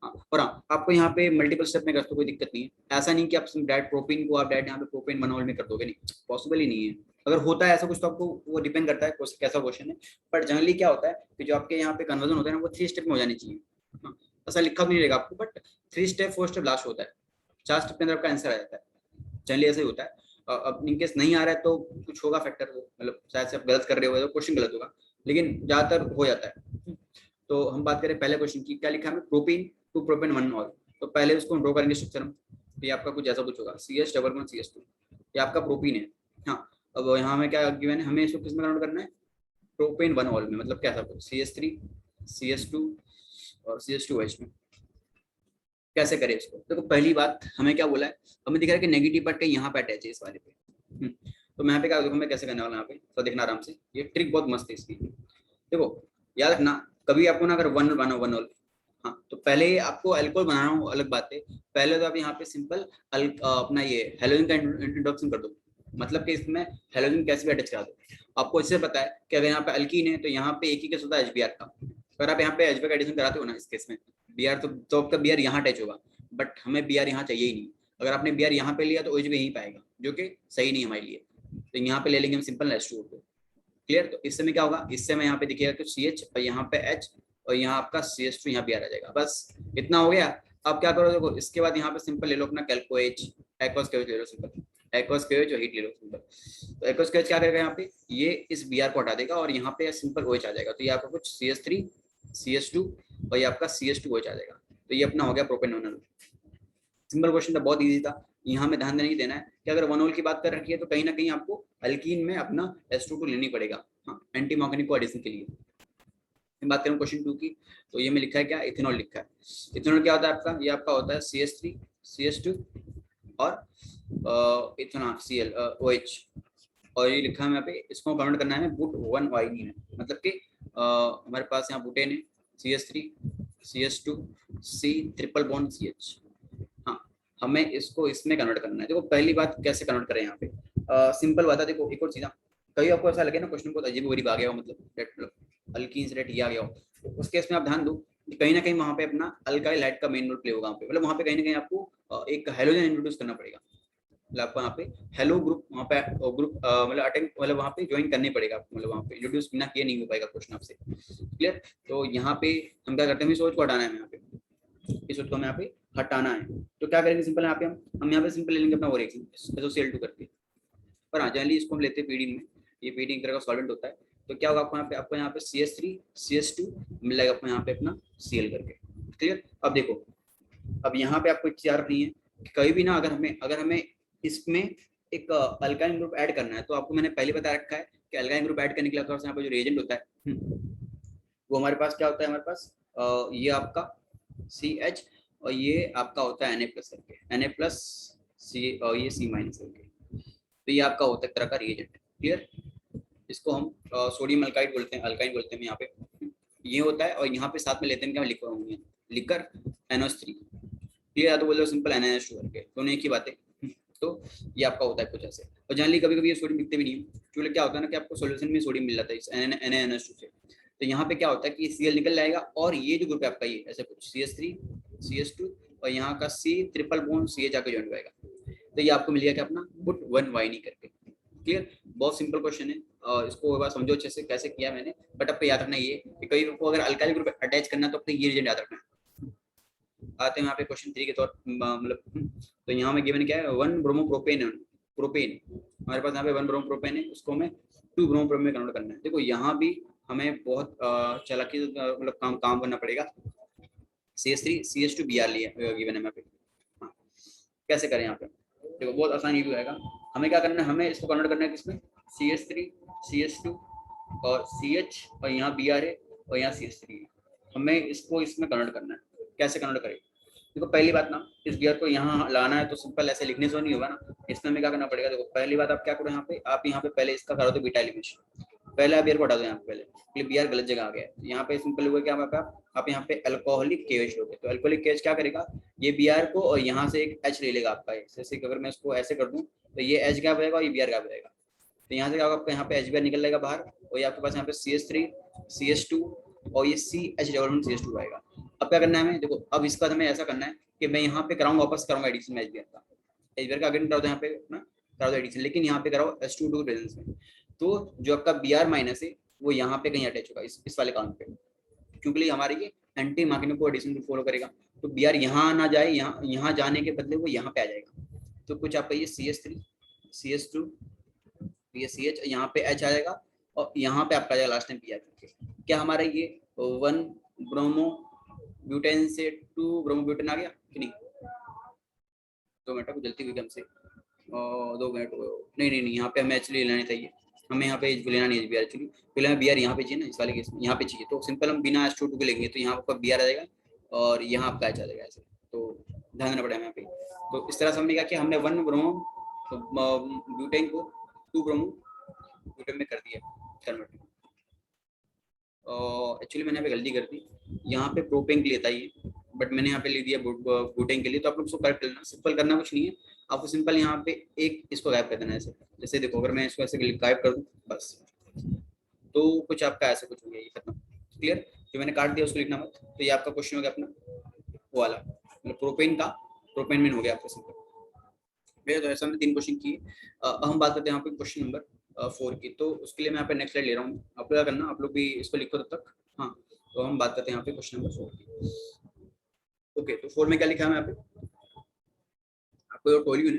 हाँ, और हाँ, आपको यहाँ पे मल्टीपल स्टेप में कर सकते कोई दिक्कत नहीं है। ऐसा नहीं कि आप डायरेक्ट प्रोपीन को आप डायरेक्ट यहाँ पे प्रोपीन बनोल में कर दोगे, नहीं पॉसिबल ही नहीं है। अगर होता है ऐसा कुछ तो आपको वो डिपेंड करता है कैसा क्वेश्चन है, बट जनरली क्या होता है कि जो आपके यहाँ पे कन्वर्जन होता है ना वो 3 स्टेप में हो जानी चाहिए। हाँ, ऐसा लिखा भी नहीं रहेगा आपको, बट 3 स्टेप 4 स्टेप लास्ट होता है, 4 स्टेप के अंदर आपका आंसर आ जाता है। जनरली ऐसा ही होता है। अब इनकेस नहीं आ रहा है तो कुछ होगा फैक्टर, मतलब शायद से आप गलत कर रहे हो तो क्वेश्चन गलत होगा, लेकिन ज्यादातर हो जाता है। तो हम बात करें पहले क्वेश्चन की, क्या लिखा है प्रोपीन टू प्रोपेन 1 ऑल। तो पहले उसको ड्रॉ करेंगे स्ट्रक्चर हम। तो ये आपका कुछ ऐसा कुछ होगा, CH डबल CH2, ये आपका प्रोपीन है। हाँ, अब यहाँ में क्या गिवन है, हमें इसको किस में कन्वर्ट करना है, प्रोपेन 1 ऑल में, मतलब कैसा कुछ CH3 CH2 और CH2H में। कैसे करें इसको, देखो पहली बात हमें क्या बोला है, हमें दिख रहा है कि नेगेटिव पार्ट कहीं यहाँ पे अटैच है इस वाले पे। तो मैं यहाँ पे क्या देखो मैं कैसे करने वाला यहाँ पे, तो देखना आराम से, ये ट्रिक बहुत मस्त है इसकी। देखो याद रखना, कभी आपको ना अगर वन ऑल, हाँ तो पहले आपको अल्कोहल बनाना हो अलग बात है, पहले तो आप यहाँ पे सिंपल अपना ये हेलोजन का इंट्रोडक्शन कर दो, मतलब कि इसमें हेलोजन कैसे भी अटैच करा दो। आपको इससे पता है कि अगर यहाँ पे अल्कीन है तो यहाँ पे एक ही केस होता है HBr का, अगर आप यहाँ पे HBr का एडिशन कराते हो ना इस केस में Br, तो आपका Br यहाँ अटैच होगा, बट हमें Br यहाँ चाहिए ही नहीं। अगर आपने Br यहाँ पे लिया तो OH भी यहीं पाएगा, जो कि सही नहीं हमारे लिए, तो यहाँ पे ले लेंगे हम सिंपल H2O को। क्लियर, तो इससे में क्या होगा, इससे में यहाँ पे दिखेगा कि CH और यहाँ पे H और यहाँ आपका CH2 यहाँ Br आ जाएगा, बस इतना हो गया। अब क्या करो देखो, इसके बाद यहाँ पे सिंपल ले लो अपना कैल्को-H, एक्वस KOH ले लो सिंपल, एक्वस KOH और हीट ले लो सिंपल। तो एक्वस KOH क्या करेगा यहाँ पे, ये इस Br को हटा देगा और यहाँ पे सिंपल OH आ जाएगा, तो ये आपका कुछ CH3 CH2 और ये आपका CH2OH आ जाएगा। तो ये अपना हो गया प्रोपेनोनल। सिंपल क्वेश्चन था, बहुत इजी था। यहाँ में ध्यान नहीं देना है कि अगर वन ऑल की बात कर रखी है तो कहीं ना कहीं आपको अल्कीन में अपना H2 लेनी पड़ेगा, हाँ एंटी मैग्नेटिक एडिशन के लिए। बात करें क्वेश्चन 2 की, तो ये में लिखा है क्या, इथेनॉल लिखा है। इथेनॉल क्या होता है आपका, ये आपका होता है CH3 CH2 और इथेनॉल ClOH, और ये लिखा है यहाँ पे, इसको कन्वर्ट करना है बुट 1 वाइनी में, मतलब कि हमारे पास यहाँ बुटेन है CH3 CH2 C triple bond CH। हाँ, हमें इसको इसमें कन्वर्ट करना है। देखो पहली बात कैसे कन्वर्ट करें यहाँ पे, सिंपल बात है। देखो एक और चीज, कहीं आपको ऐसा लगे ना क्वेश्चन बहुत अजीब गरीब आ गया हो, मतलब अल्कीन से ये आ गया हो, तो उस केस में आप ध्यान दो कि कहीं ना कहीं वहाँ पे अपना अल्काइल हाइड का मेन रोल प्ले होगा वहाँ पे, मतलब वहाँ पे कहीं ना कहीं आपको एक हेलोजन इंट्रोड्यूस करना पड़ेगा, मतलब आपको वहाँ पे हेलो ग्रुप वहाँ पे ग्रुप मतलब अटेंड मतलब वहाँ पे ज्वाइन करने पड़ेगा, मतलब वहाँ पे इंट्रोड्यूस बिना किए नहीं हो पाएगा क्वेश्चन आपसे। क्लियर, तो यहाँ पे हम क्या करते हैं, सोच को हटाना है यहाँ पे, इस सोच को हमें यहाँ पे हटाना है। तो क्या करेंगे सिंपल यहाँ पे हम यहाँ पे सिंपल ले लेंगे अपना वो रिएक्शन SOCl2 करके, पर हाँ जनरली इसको हम लेते हैं पीडी में, ये पीडी एक तरह का सॉल्वेंट होता है। तो क्या होगा आपको यहाँ पे CH3 CH2 मिल जाएगा आपको यहाँ पे अपना Cl करके। क्लियर, अब देखो, अब यहाँ पे आपको एक चीज याद रखनी है कि कहीं भी ना अगर हमें इसमें एक अल्काइन ग्रुप ऐड करना है, तो आपको मैंने पहले बता रखा है कि अल्काइन ग्रुप ऐड करने के लिए यहाँ पे जो रिएजेंट होता है वो हमारे पास क्या होता है, हमारे पास ये आपका CH और ये आपका होता है Na प्लस करके, Na प्लस C और ये C माइनस करके, तो ये आपका होता है एक तरह का रिएजेंट। क्लियर, इसको हम सोडियम अल्काइड बोलते हैं, अल्काइन बोलते हैं यहाँ पे, ये होता है। और यहाँ पे साथ में लेते हैं क्या, लिक्वर होंगे, लिकर NH3, क्लियर, या तो बोल दो सिंपल NaNH2 करके, दोनों एक ही बात है। तो ये आपका होता है कुछ ऐसे, और जनरली कभी कभी ये सोडियम दिखते भी नहीं, क्योंकि क्या होता है ना कि आपको सॉल्यूशन में सोडियम मिल जाता है इस NaNH2 से। तो यहाँ पे क्या होता है कि Cl निकल जाएगा और ये जो ग्रुप है आपका ये ऐसे कुछ CH3 CH2 और यहाँ का C ट्रिपल बॉन्ड CH आके ज्वाइन होएगा, तो ये आपको मिल गया क्या अपना बुट 1 वाइनी करके। क्लियर, बहुत सिंपल क्वेश्चन है, इसको एक बार समझो अच्छे से कैसे किया मैंने, बट आपको याद रखना ये कि कई को अगर अल्काइल ग्रुप अटैच करना तो अपने ये रीजन याद रखना है। आते हैं यहाँ पे क्वेश्चन 3 के तौर मतलब, तो यहाँ में गिवन क्या है, 1 ब्रोमो प्रोपेन, हमारे पास यहाँ पे 1 ब्रोमो प्रोपेन है, उसको हमें टू ब्रोमो में कन्वर्ट करना है। देखो यहाँ भी हमें बहुत चालाकी मतलब काम करना पड़ेगा। CH3 CH2 Br लिया गिवन है यहाँ पे। हाँ, कैसे करें यहाँ पे? देखो बहुत आसान ये भी रहेगा। हमें क्या करना है, हमें इसको कन्वर्ट करना है किसमें, CH3 CH2 और CH और यहाँ Br है और यहाँ CH3 है। हमें इसको इसमें कन्वर्ट करना है। कैसे कन्वर्ट करें? देखो पहली बात ना, इस Br को यहाँ लाना है तो सिंपल ऐसे लिखने से नहीं होगा ना, इसमें हमें क्या करना पड़ेगा। देखो पहली बात आप क्या करो, यहाँ पे आप यहाँ पे पहले इसका करो तो बीटा एलिमिनेशन। पहले आप Br को हटा दो यहाँ पे, पहले Br गलत जगह आ गया है। यहाँ पे सिंपल हुआ क्या, आप यहाँ पे अल्कोहलिक KOH लोगे तो अल्कोहलिक KOH क्या करेगा, ये Br को और यहाँ से एक H ले लेगा आपका। जैसे अगर मैं इसको ऐसे कर दूं तो ये H गैप रहेगा और ये Br गैप रहेगा। तो यहाँ से क्या होगा, आपका यहाँ पे H Br निकल जाएगा बाहर और ये आपके पास यहाँ पे CH3 CH2 और ये CH डबल CH2 आएगा। अब क्या करना है हमें, देखो अब इसका हमें ऐसा करना है कि मैं यहाँ पे कराऊंगा, वापस कराऊंगा एडिशन में H Br का अगेन करा दो यहाँ पे ना, करा दो एडिशन, लेकिन यहाँ पे कराओ H2 प्रेजेंस में। तो जो आपका Br माइनस है वो यहाँ पे कहीं अटैच होगा इस वाले काउंट पे, क्योंकि हमारी ये एंटी मार्किंग को एडिशन फॉलो करेगा। तो Br यहाँ ना जाए, यहाँ जाने के बदले वो यहाँ पे आ जाएगा। तो कुछ आपका ये CH3 CH2 ये CH यहाँ पे H आ जाएगा और यहाँ पे आपका आ जाएगा लास्ट टाइम Br करके। क्या हमारा ये 1 ब्रोमो ब्यूटेन से 2 ब्रोमो ब्यूटेन आ गया कि नहीं? 2 मिनट, जल्दी हुई हमसे, 2 मिनट। नहीं, यहाँ पे हमें एक्चुअली लेना चाहिए, हमें यहाँ पे लेना नहीं है Br एक्चुअली। पहले हमें Br यहाँ पे चाहिए ना, इस वाले केस में यहाँ पे चाहिए। तो सिंपल हम बिना H2 के लेंगे तो यहाँ आपका Br आ जाएगा और यहाँ आपका H आ जाएगा ऐसे। तो ध्यान देना पड़ेगा यहाँ पे। तो इस तरह से हमने क्या किया, हमने 1 ब्रोमो ब्यूटेन को 2 ब्रोमो ब्यूटेन में कर दिया कन्वर्ट। एक्चुअली मैंने यहाँ पे गलती कर दी, यहाँ पे प्रोपेन के लिए था ये, बट मैंने यहाँ पे ले दिया ब्यूटेन के लिए। तो आप लोग इसको करेक्ट करना, सिंपल करना कुछ नहीं है, आपको सिंपल यहाँ पे एक इसको गायब कर देना है ऐसे। जैसे देखो अगर मैं इसको ऐसे गायब कर दूं बस, तो कुछ आपका ऐसे कुछ हो गया, ये खत्म। क्लियर? जो मैंने काट दिया उसको लिखना मत। तो ये आपका क्वेश्चन हो गया अपना वो वाला, मतलब प्रोपेन का प्रोपेन में हो गया आपका सिंपल। तो ऐसा हमने 3 क्वेश्चन किए। अब हम बात करते हैं यहाँ पे क्वेश्चन नंबर 4 की। तो उसके लिए मैं यहाँ पे नेक्स्ट स्लाइड ले रहा हूँ, आप क्या करना, आप लोग भी इसको लिखो तब तक। हाँ, तो हम बात करते हैं यहाँ पे क्वेश्चन नंबर 4 की। ओके, तो 4 में क्या लिखा है यहाँ पे, आपको टोल्यून,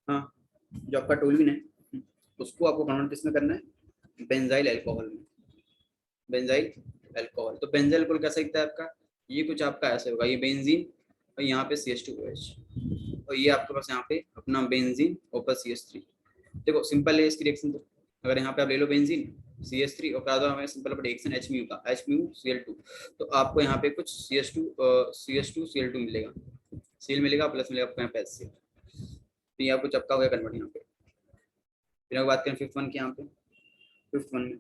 हाँ, जो आपका टोल्यून है उसको आपको कन्वर्ट किसमें करना है, बेंजाइल अल्कोहल में। बेंजाइल अल्कोहल, तो बेंजाइल अल्कोहल कैसा दिखता है आपका, ये कुछ आपका ऐसे होगा, ये बेंजीन और यहाँ पे CH2OH और ये आपके पास यहाँ पे अपना बेंजीन ऊपर CH3। देखो सिंपल है इसकी रिएक्शन। तो अगर यहाँ पे आप ले लो बेंजीन CH3 और करा दो हमें सिंपल रिएक्शन H म्यू का, H म्यू Cl2, तो आपको यहाँ पे कुछ CH2 Cl2 मिलेगा, Cl मिलेगा प्लस मिलेगा आपको यहाँ पे HCl। तो ये आपको चपका हो गया कन्वर्ट यहाँ पे। फिर बात करें 5th वन की, यहाँ पे 5th वन में,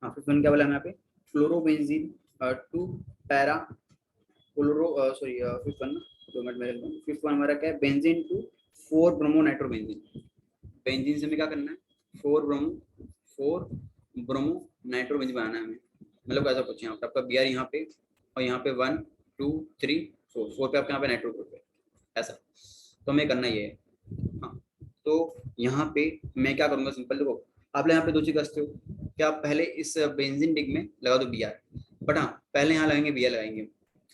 हाँ 5th वन क्या बोला यहाँ पे, fluorobenzene 2 para chloro sorry 5th one, 2 minute मेरे 5th वन हमारा क्या है, बेंजीन 2 4 ब्रोमो नाइट्रोबेंजीन। बेंजीन से हमें क्या करना है, 4 ब्रोमो नाइट्रोबेंजीन बनाना है हमें, मतलब ऐसा कुछ। यहाँ पे आपका Br यहाँ पे और यहाँ पे 1 2 3 4 पे आपके यहाँ पे नाइट्रो ग्रुप है ऐसा। तो हमें करना ये है। हाँ, तो यहाँ पे मैं क्या करूँगा, सिंपल देखो आप यहाँ पे 2 चीज करते हो, क्या आप पहले इस बेंजीन डिग में लगा दो Br, बट हाँ पहले यहाँ लगाएंगे Br लगाएंगे।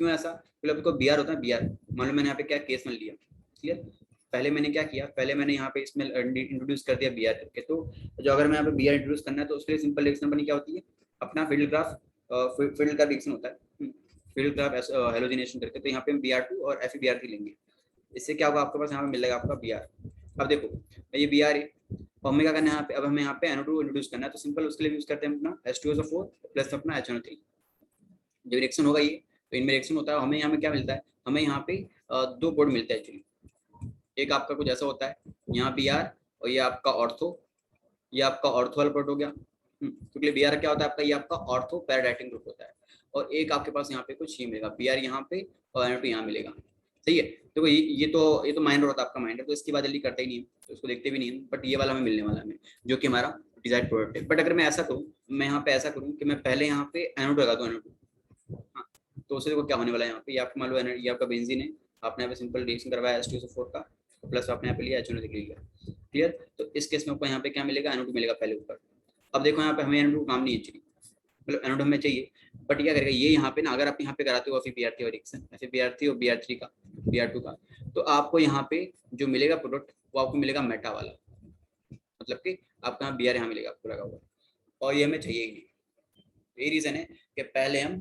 क्यों ऐसा, मतलब आपको Br होता है Br, मान लो मैंने यहाँ पे क्या केस में लिया, क्लियर। पहले मैंने क्या किया, पहले मैंने यहाँ पे इसमें इंट्रोड्यूस कर दिया Br करके। तो जो अगर मैं यहाँ पे Br इंट्रोड्यूस करना है तो उसके लिए सिंपल रिएक्शन बनी क्या होती है, अपना फील्ड ग्राफ रिएक्शन होता है, फील्ड ग्राफ हेलोजिनेशन करके। तो यहाँ पे हम Br2 और FeBr3 लेंगे, इससे क्या होगा आपके पास यहाँ पे मिलेगा आपका Br। अब देखो ये Br है और हमें क्या करना है यहाँ पे, अब हमें यहाँ पे NO2 इंट्रोड्यूस करना है। तो सिंपल उसके लिए यूज करते हैं अपना H2SO4 प्लस अपना HNO3। जो रिएक्शन होगा ये, तो इनमें रिएक्शन होता है, हमें यहाँ पे क्या मिलता है, हमें यहाँ पे 2 बोर्ड मिलता है एक्चुअली। एक आपका कुछ ऐसा होता है यहाँ Br और ये आपका ऑर्थो, ये आपका ऑर्थो वाला प्रोडक्ट हो गया, क्योंकि Br क्या होता है आपका, ये आपका ऑर्थो पैराडाइटिंग ग्रुप होता है। और एक आपके पास यहाँ पे कुछ ये मिलेगा, Br यहाँ पे और NO2 यहाँ मिलेगा, सही है। देखो ये तो माइनर होता है आपका माइनर, तो इसकी बात जल्दी करते ही नहीं, तो इसको देखते भी नहीं, बट ये वाला हमें मिलने वाला है जो कि हमारा डिजायर्ड प्रोडक्ट है। बट अगर मैं ऐसा करूँ, मैं यहाँ पे ऐसा करूँ कि मैं पहले यहाँ पे NO2 लगा दूँ, NO2, हाँ, तो उससे देखो क्या होने वाला है, यहाँ पे आपको मान लो ये आपका बेंजीन है, आपने यहाँ पे सिंपल रिएक्शन करवाया H2SO4 का, प्लस आपने यहाँ पे लिया HNO लिया, क्लियर। तो इस केस में आपको यहाँ पे क्या मिलेगा, NO2 मिलेगा पहले ऊपर। अब देखो यहाँ पे हमें NO2 काम नहीं है चाहिए, मतलब NO2 हमें चाहिए, बट क्या करेगा ये यहाँ पे ना, अगर आप यहाँ पे कराते हो FeBr3 और रिएक्शन FeBr3 और Br3 का Br2 का, तो आपको यहाँ पे जो मिलेगा प्रोडक्ट वो आपको मिलेगा मेटा वाला, मतलब कि आपका यहाँ Br यहाँ मिलेगा आपको लगा हुआ, और ये हमें चाहिए ही नहीं। यही रीजन है कि पहले हम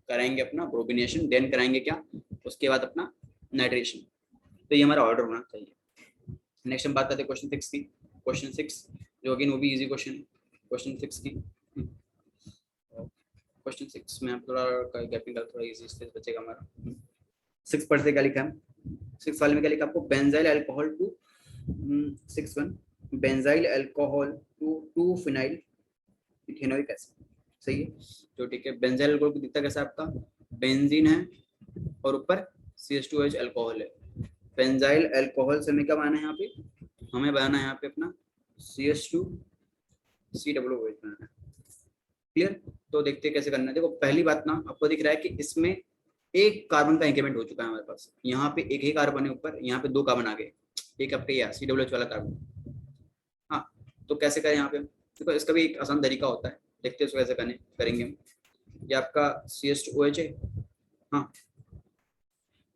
कराएंगे अपना प्रोपिनेशन, देन कराएंगे क्या, उसके बाद अपना नाइट्रेशन। तो ये हमारा ऑर्डर होना चाहिए। नेक्स्ट हम बात करते हैं क्वेश्चन 6 की। क्वेश्चन 6 जो अगेन वो भी इजी क्वेश्चन है। क्वेश्चन 6 की क्वेश्चन 6 में आप थोड़ा गैपिंग थोड़ा इजी इससे बचेगा हमारा। 6 पर से क्या लिखा है, 6 वाले में क्या लिखा आपको, benzyl alcohol to 6(1) benzyl alcohol to 2 phenyl ethanoic acid. सही है, तो ठीक है। बेंजाइल अल्कोहल दिखता कैसा आपका, बेंजीन है और ऊपर CH2H अल्कोहल है। बेंजाइल अल्कोहल से हमें क्या बनाना है यहाँ पे, हमें बनाना है यहाँ पे अपना CH2COOH बनाना है। क्लियर, तो देखते हैं कैसे करना है। देखो पहली बात ना, आपको दिख रहा है कि इसमें एक कार्बन का इंक्रीमेंट हो चुका है हमारे पास, यहाँ पे एक ही कार्बन है ऊपर, यहाँ पे 2 कार्बन आ गए, एक आपके यहाँ COOH वाला कार्बन। हाँ, तो कैसे करें यहाँ पे, देखो इसका भी एक आसान तरीका होता है, देखते हैं उसको कैसे करेंगे हम। ये आपका CH2OH है। हाँ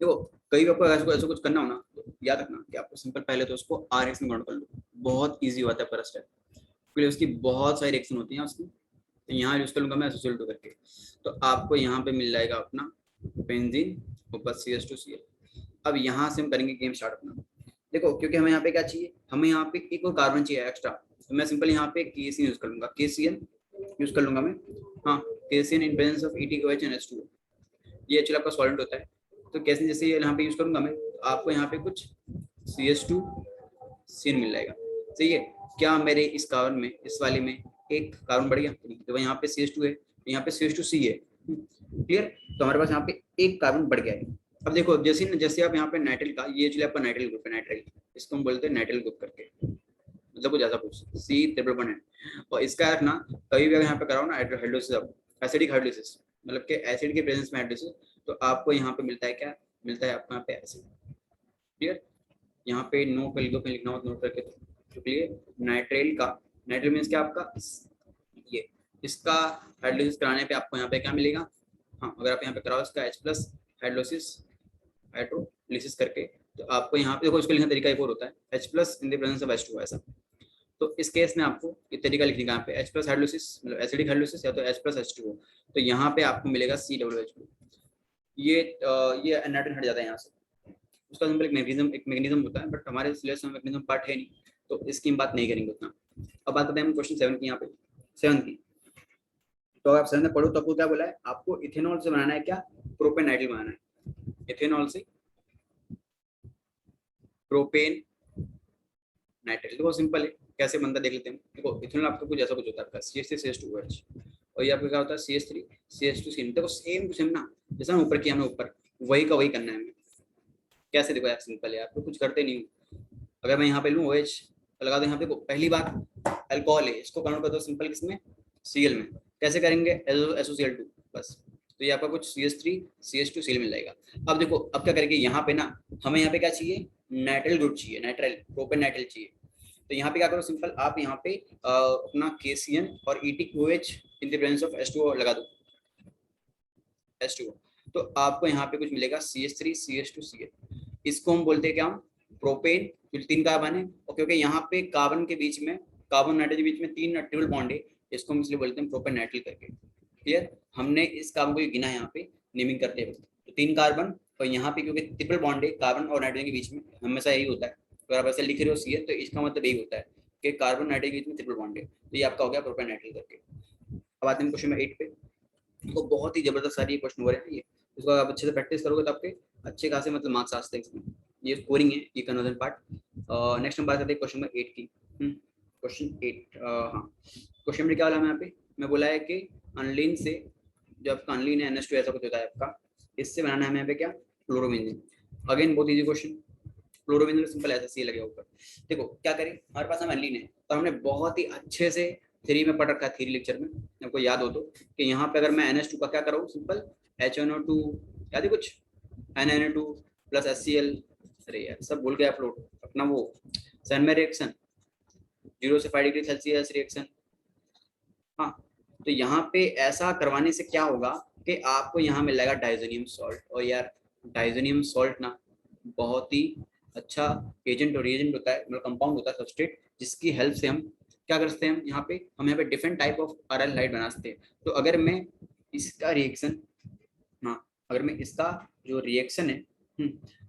देखो, कई आपको ऐसा कुछ करना हो ना, तो याद रखना कि आपको सिंपल पहले तो उसको RX में कन्वर्ट कर लो, बहुत ईजी होता है फर्स्ट स्टेप। फिर उसकी बहुत सारी रिएक्शन होती हैं उसकी, तो यहाँ यूज कर लूंगा मैं एसोसिएट करके। तो आपको यहाँ पे मिल जाएगा अपना बेंजीन ऊपर CH2Cl। अब यहाँ से हम करेंगे गेम स्टार्ट अपना। देखो क्योंकि हमें यहाँ पे क्या चाहिए, हमें यहाँ पे एक और कार्बन चाहिए एक्स्ट्रा, तो मैं सिंपल यहाँ पे KCN यूज कर लूंगा, KCN यूज कर लूंगा मैं। हाँ, KCN in presence of ETOH and H2O, ये एक्चुअली आपका सॉल्वेंट होता है। तो कैसे जैसे ये यहाँ पे यूज करूंगा मैं, तो आपको यहाँ पे कुछ CH2CN मिल जाएगा। सही है, क्या मेरे इस कार्बन में, इस वाले में एक कार्बन बढ़ गया, तो यहाँ पे CH2 है, यहाँ पे CH2C है। क्लियर, तो हमारे पास यहाँ पे एक कार्बन बढ़ गया है। अब देखो जैसे आप यहाँ पे नाइट्रिल का, ये एक्चुअली आपका नाइट्रिल ग्रुप है, नाइट्रिल, इसको हम बोलते हैं नाइट्रिल ग्रुप करके, मतलब कुछ ऐसा कुछ C(N), और इसका रखना कभी भी अगर यहाँ पे कराओ ना हाइड्रोलिसिस, एसिडिक हाइड्रोलिसिस, मतलब कि एसिड के प्रेजेंस में हाइड्रोलिसिस, तो आपको यहाँ पे मिलता है क्या, मिलता है आपको यहाँ पे एसिड। क्लियर, यहाँ पे नोट कर लो, लिखना हो नोट करके, तो क्लियर नाइट्रेल का, नाइट्रेल मीन्स क्या आपका ये, इसका हाइड्रोलिसिस कराने पे आपको यहाँ पे क्या मिलेगा। हाँ, अगर आप यहाँ पे कराओ इसका H+ हाइड्रोलिसिस करके, तो आपको यहाँ पे देखो इसको लिखने का तरीका एक और होता है, H+ in the presence of H2 ऐसा। तो इस केस में आपको ये तरीका लिखने का, यहाँ पे H+ हाइड्रोलिसिस मतलब एसिडिक हाइड्रोलिसिस, या तो H+ H2O, तो यहाँ पे आपको मिलेगा COOH। ये नाइट्रोजन हट जाता है यहाँ से, उसका सिंपल एक मैकेनिज्म होता है, बट हमारे सिलेबस में मैकेनिज्म पार्ट है नहीं, तो इसकी हम बात नहीं करेंगे उतना। अब बात करते हैं हम क्वेश्चन 7 की, यहाँ पे 7 की। तो आप 7 में पढ़ो तो आपको क्या बोला है, आपको इथेनॉल से बनाना है क्या, प्रोपेनाइट्रिल बनाना है, इथेनॉल से प्रोपेन नाइट्रिल। देखो सिंपल है, कैसे बनता देख लेते हैं। देखो इथेनॉल आपका कुछ ऐसा कुछ होता है आपका CH3CH2OH, और ये आपका क्या होता है CH3CH2CN। देखो सेम टू सेम ना, जैसा ऊपर किया हमने ऊपर, वही का वही करना है हमें। कैसे, देखो यार सिंपल है, आपको कुछ करते नहीं। अगर मैं यहाँ पे लूँ OH लगा दो यहाँ पे, पहली बात अल्कोहल है, इसको कन्वर्ट कर दो सिंपल किसमें, Cl में। कैसे करेंगे, SOCl2 बस, तो ये आपका कुछ CH3CH2Cl मिल जाएगा। अब देखो अब क्या करेंगे, यहाँ पे ना हमें यहाँ पे क्या चाहिए, नाइट्राइल ग्रुप चाहिए, नाइट्राइल प्रोपेन नाइट्राइल चाहिए। तो यहाँ पे क्या करो सिंपल, आप यहाँ पे अपना KCN और ETOH in the presence of H2O लगा दो, H2O, तो आपको यहाँ पे कुछ मिलेगा CH3CH2Cl। इसको हम बोलते हैं क्या, प्रोपेन, जो 3 कार्बन है, और क्योंकि यहाँ पे कार्बन के बीच में, कार्बन नाइट्रोजन के बीच में 3 ट्रिपल बॉन्ड है, इसको हम इसलिए बोलते हैं प्रोपेन नाइट्रिल करके। क्लियर, हमने इस कार्बन को गिना है यहाँ पे नेमिंग करते वक्त, तो 3 कार्बन, और यहाँ पे क्योंकि ट्रिपल बॉन्ड है कार्बन और नाइट्रोजन के बीच में, हमेशा यही होता है। तो आप ऐसे लिख रहे हो CH, तो इसका मतलब यही होता है कि कार्बन नाइट्रोजन के बीच में ट्रिपल बॉन्ड है, तो ये आपका हो गया प्रोपेन नाइट्रिल करके। अब आते हैं क्वेश्चन 8 पे, तो बहुत ही जबरदस्त सारी क्वेश्चन हो रहे हैं ये, इसको आप अच्छे से प्रैक्टिस करोगे तो आपके अच्छे खासे मतलब मार्क्स आ सकते हैं इसमें। ये स्कोरिंग है, ये कन्वर्जन पार्ट। नेक्स्ट हम बात करते हैं क्वेश्चन नंबर 8 की। क्वेश्चन 8, हाँ क्वेश्चन में क्या बोला मैं यहाँ पे, मैं बोला है कि अनलीन से, जो आपका अनलीन है NH2 ऐसा कुछ होता है आपका, इससे बनाना है यहाँ पे क्या, क्लोरोबेंजीन। अगेन बहुत ईजी क्वेश्चन, क्लोरोबेंजीन सिंपल ऐसा सी लगेगा ऊपर। देखो क्या करें, हमारे पास हम अनलीन है, तो हमने बहुत ही अच्छे से थ्री में पढ़ रखा है, थ्री लेक्चर में आपको याद हो तो, कि यहाँ पे अगर मैं NH2 का क्या करूँ, सिंपल HNO2, याद है कुछ, NNO2 प्लस HCl, अरे यार सब भूल गया आप लोग, अपना वो सैनमे रिएक्शन 0 से 5 डिग्री सेल्सियस रिएक्शन। हाँ, तो यहाँ पे ऐसा करवाने से क्या होगा कि आपको यहाँ मिलेगा डाइजोनियम सॉल्ट, और यार डाइजोनियम सॉल्ट ना बहुत ही अच्छा एजेंट और रिएजेंट होता है, मतलब कंपाउंड होता है सबस्ट्रेट, जिसकी हेल्प से हम क्या कर सकते हैं, हम यहाँ पे different type of RL hide बना सकते हैं। तो अगर मैं इसका रिएक्शन, हाँ अगर मैं इसका जो रिएक्शन है,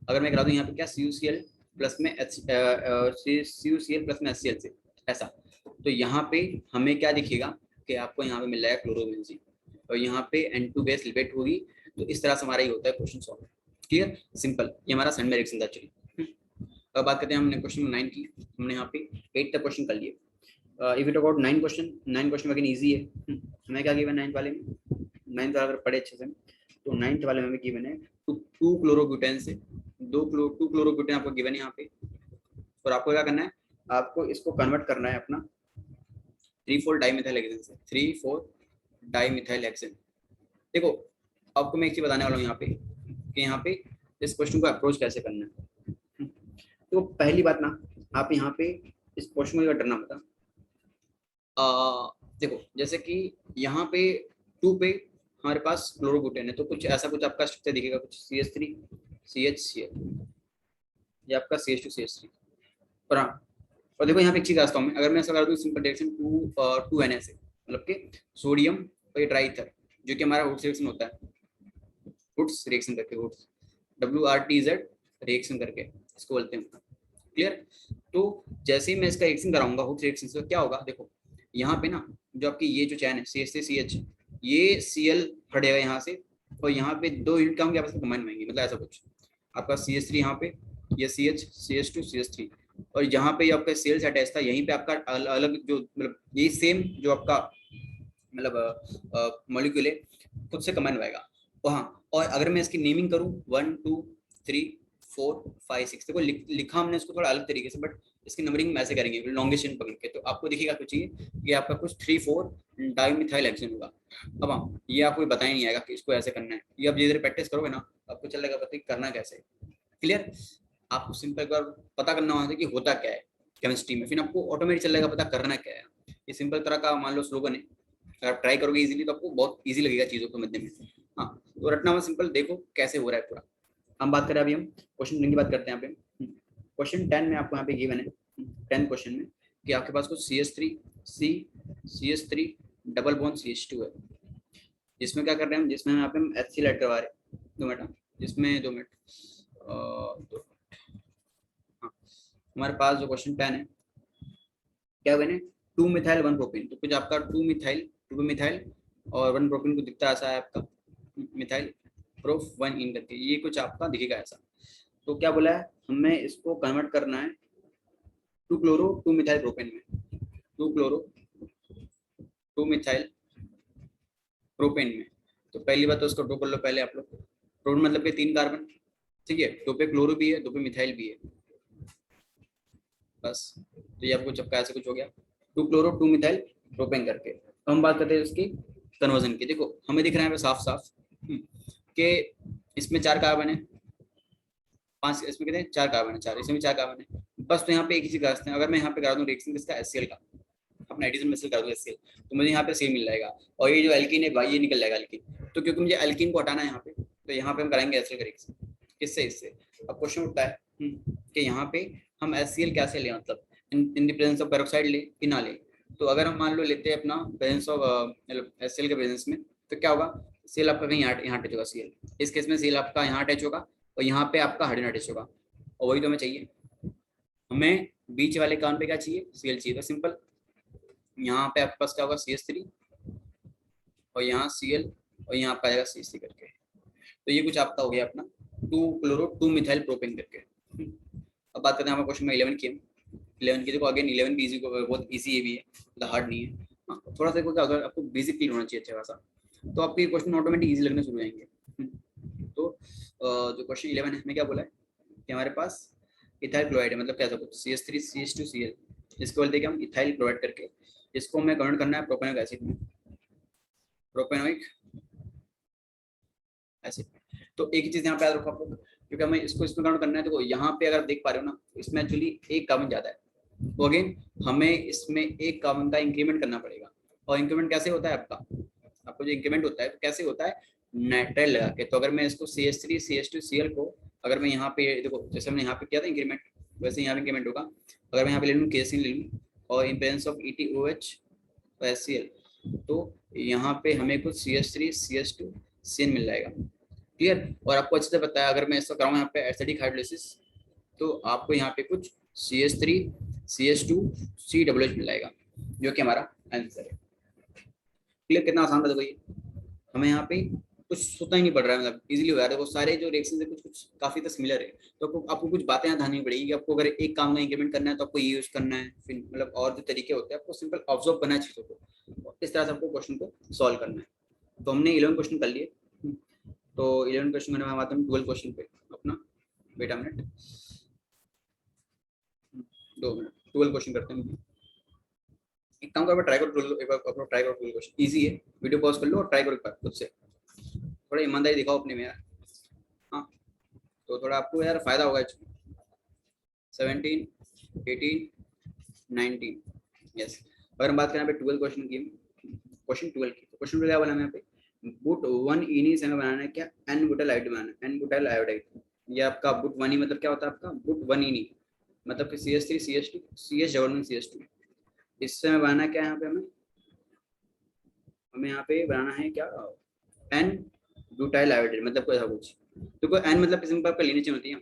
अगर मैं करा दूं यहाँ पे क्या CuCl प्लस में CuCl प्लस में HCl से ऐसा, तो यहाँ पे हमें क्या दिखेगा कि आपको यहाँ पे मिल जाएगा क्लोरोबेंजीन, और यहाँ पे N2 बेस लिबेट होगी। तो इस तरह से हमारा ये होता है क्वेश्चन सॉल्व। क्लियर, सिंपल, ये हमारा सेंड में रिएक्शन था एक्चुअली। अब बात करते हैं, हमने क्वेश्चन 9 की, हमने यहाँ पे 8 तक क्वेश्चन कर लिए। If it about 9 question again easy है। हमें क्या गिवन 9 वाले में, 9 अगर पढ़े अच्छे से तो 9 वाले में गिवन है टू क्लोरोब्यूटेन से टू क्लोरोब्यूटेन आपको गिवन है यहाँ पे, और आपको क्या करना है, आपको इसको कन्वर्ट करना है अपना 3,4 डाइमिथाइल हेक्सेन से 3,4 डाइमिथाइल हेक्सेन। देखो आपको मैं एक चीज बताने वाला हूँ यहाँ पे कि यहाँ पे इस क्वेश्चन को अप्रोच कैसे करना है। तो पहली बात ना, आप यहाँ पे इस क्वेश्चन को डरना मत। देखो जैसे कि यहाँ पे 2 पे हमारे पास क्लोरोब्यूटेन है, तो कुछ ऐसा कुछ आपका स्ट्रक्चर दिखेगा, कुछ CH3 CHCl, ये आपका CH2 CH3। और हाँ, और देखो यहाँ पे एक चीज आता हूँ मैं, अगर मैं ऐसा कर दूँ सिंपल डायरेक्शन 2 Na से, मतलब कि सोडियम और ये ट्राइथर, जो कि हमारा हुड्स रिएक्शन होता है, हुड्स रिएक्शन करके, हुड्स WRTZ रिएक्शन करके इसको बोलते हैं। क्लियर, तो जैसे ही मैं इसका रिएक्शन कराऊंगा हुड्स रिएक्शन से, क्या होगा देखो यहाँ पे ना, जो आपकी ये जो चैन है CH से CH, ये Cl हटेगा यहाँ से, और यहाँ पे 2 यूनिट का हम आपस में कंबाइन होंगे, मतलब ऐसा कुछ आपका CH3 यहाँ पे, ये CH CH2 CH3, और यहाँ पे आपका Cl अटैच था, यहीं पे आपका अलग जो मतलब यही सेम जो आपका मतलब मॉलिक्यूल है खुद से कंबाइन होएगा। हाँ, और अगर मैं इसकी नेमिंग करूँ 1 2 3 4 5 6, देखो लिखा हमने इसको थोड़ा अलग तरीके से, बट इसकी नंबरिंग ऐसे करेंगे लॉन्गेशन पकड़ के, तो आपको दिखेगा कुछ ये आपका कुछ 3,4 डाइमिथाइल हेक्सेन होगा। अब हाँ, ये आपको बताया नहीं आएगा कि इसको ऐसे करना है, ये आप धीरे धीरे प्रैक्टिस करोगे ना, आपको चलेगा पता करना कैसे। क्लियर, आपको सिंपल एक बार पता करना होता है कि होता क्या है केमिस्ट्री में, फिर आपको ऑटोमेटिक चलेगा पता करना क्या है। ये सिंपल तरह का मान लो स्लोगन है, अगर आप ट्राई करोगे इजीली तो आपको बहुत इजी लगेगा चीज़ों को मध्य में। हाँ, तो रटना हुआ सिंपल, देखो कैसे हो रहा है पूरा। हम बात करें अभी, हम क्वेश्चन 10 की बात करते हैं यहाँ पे। क्वेश्चन 10 में आपको यहाँ पे गिवन है 10 क्वेश्चन में कि आपके पास कुछ CH3 डबल बॉन्ड CH2 है, जिसमें क्या कर रहे हैं हम, जिसमें यहाँ पे हम HCl ऐड करवा रहे हैं। 2 मिनट, जिसमें 2 मिनट हाँ, हमारे पास जो क्वेश्चन 10 है क्या बने 2 मिथाइल 1 प्रोपेन, तो कुछ आपका 2 मिथाइल और 1 प्रोपेन को दिखता ऐसा है आपका मिथाइल प्रोफ 1 इन करके, ये कुछ आपका दिखेगा ऐसा। तो क्या बोला है, हमें इसको कन्वर्ट करना है 2 क्लोरो 2 मिथाइल प्रोपेन में, 2 क्लोरो 2 मिथाइल प्रोपेन में। तो पहली बात तो उसको ड्रॉ कर लो पहले आप लोग, प्रोपेन मतलब कि 3 कार्बन, ठीक है, 2 पे क्लोरो भी है 2 पे मिथाइल भी है, बस। तो ये आपको चपका ऐसे कुछ हो गया 2 क्लोरो 2 मिथाइल प्रोपेन करके। तो हम बात करते हैं इसकी कन्वर्जन की। देखो हमें दिख रहा है साफ साफ कि इसमें 4 कार्बन है, 5 इसमें कितने 4 कार्बन है, 4 इसमें 4 कार्बन है बस। तो यहाँ पे एक ही चीज कर सकते हैं, अगर मैं यहाँ पे करा दूँ रिएक्शन किसका HCl का, अपना एडिशन में कर दूँ HCl, तो मुझे यहाँ पे सेम मिल जाएगा, और ये जो एल्कीन है भाई ये निकल जाएगा एल्कीन। तो क्योंकि मुझे एल्कीन को हटाना है यहाँ पे, तो यहाँ पे हम कराएंगे HCl का रिएक्शन, किससे, इससे। अब क्वेश्चन उठता है कि यहाँ पे हम HCl कैसे लें, मतलब in the presence of peroxide ले कि ना ले। तो अगर हम मान लो लेते हैं अपना प्रेजेंस ऑफ मतलब HCl के प्रेजेंस में, तो क्या होगा, सेल आपका कहीं यहाँ अटैच होगा CL, इस केस में सेल आपका यहाँ अटैच होगा, और यहाँ पे आपका हाइड्रोजन अटैच होगा, और वही तो हमें चाहिए। हमें बीच वाले कान पे क्या चाहिए, Cl चाहिए। तो सिंपल यहाँ पे आपके पास क्या होगा CH3, और यहाँ Cl, और यहाँ आपका आएगा CC करके। तो ये कुछ आपका हो गया अपना 2 क्लोरो 2 मिथाइल प्रोपेन करके। अब बात करते हैं हमारे क्वेश्चन में 11 की। 11 की देखो अगेन 11 भी इजी, बहुत इजी ये भी है, मतलब हार्ड नहीं है। हाँ, थोड़ा सा देखो क्या अगर आपको बेसिक क्लियर होना चाहिए अच्छा खासा, तो आपके क्वेश्चन ऑटोमेटिक इजी लगने शुरू हो जाएंगे। तो जो क्वेश्चन 11 है हमें क्या बोला है कि हमारे पास इथाइल क्लोराइड है, मतलब क्या सब CH3 CH2 Cl, इसको बोलते हैं कि हम इथाइल क्लोराइड करके इसको हमें कन्वर्ट करना है प्रोपेनोइक एसिड में, प्रोपेनोइक एसिड। तो एक ही चीज यहाँ पे याद रखो आप लोग, क्योंकि हमें इसको इसमें कन्वर्ट करना है। तो यहाँ पे अगर देख पा रहे हो ना, इसमें एक्चुअली एक कार्बन ज्यादा है, तो अगेन हमें इसमें एक कार्बन का इंक्रीमेंट करना पड़ेगा। और इंक्रीमेंट कैसे होता है आपको जो इंक्रीमेंट होता है तो कैसे होता है, नाइट्राइल लगा के। तो अगर मैं इसको CH3 CH2 Cl को अगर मैं यहाँ पे देखो, जैसे हमने यहाँ पे किया था इंक्रीमेंट, वैसे यहाँ पे इंक्रीमेंट होगा। अगर मैं यहाँ पे ले लूँ केसिन ले लूँ और इम्पेरेंस ऑफ ETOH और HCl, तो यहाँ पे हमें कुछ CH3 CH2 CN मिल जाएगा। क्लियर? और आपको अच्छे से पता है, अगर मैं इसका कराऊँ यहाँ पे एसिडिक हाइड्रोलिसिस, तो आपको यहाँ पे कुछ CH3 CH2 COOH मिल जाएगा, जो कि हमारा आंसर है। क्लियर? कितना आसान था देखो ये, हमें यहाँ पे कुछ सोचना ही नहीं पड़ रहा है, मतलब इजीली हो रहा है। देखो सारे जो रिएक्शन है कुछ कुछ काफी तो सिमिलर है, तो आपको कुछ बातें यहाँ ध्यान नहीं पड़ेगी कि आपको अगर एक काम में इंक्रीमेंट करना है तो आपको ये यूज करना है, फिर मतलब और जो तरीके होते हैं आपको सिंपल ऑब्जर्व करना है चीजों को, इस तरह से आपको क्वेश्चन को सॉल्व करना है। तो हमने 11 क्वेश्चन कर लिए, तो 11 क्वेश्चन में हम आते हैं 12 क्वेश्चन पे अपना। Wait a minute, 2 minute, 12 question करते हैं। एक काम करो, ट्राई करो, एक बार अपना ट्राई करो 12 क्वेश्चन, इजी है, वीडियो पॉज कर लो और ट्राई करो एक बार खुद से, थोड़ा ईमानदारी दिखाओ अपने में यार। हाँ, तो थोड़ा आपको यार फायदा होगा इसमें। 17 18 19, यस। अगर हम बात करें यहाँ पे 12 क्वेश्चन की, क्वेश्चन 12 की, क्वेश्चन 12 क्या बोला हमें यहाँ पे, बुट 1 इनी से हमें बनाना है क्या, एन बुटाइल आयोडाइड बनाना है, एन बुटाइल आयोडाइड। ये आपका बुट 1 ई मतलब क्या होता है आपका, बुट 1 इनी मतलब कि CH3 CH2 CH double bond CH2। इससे हमें बनाना है क्या, यहाँ पे हमें यहाँ पे बनाना है क्या, एन ब्यूटाइल आयोडाइड, मतलब कोई ऐसा कुछ। देखो एन मतलब सिंपल आपका लीनियर चेन होती है।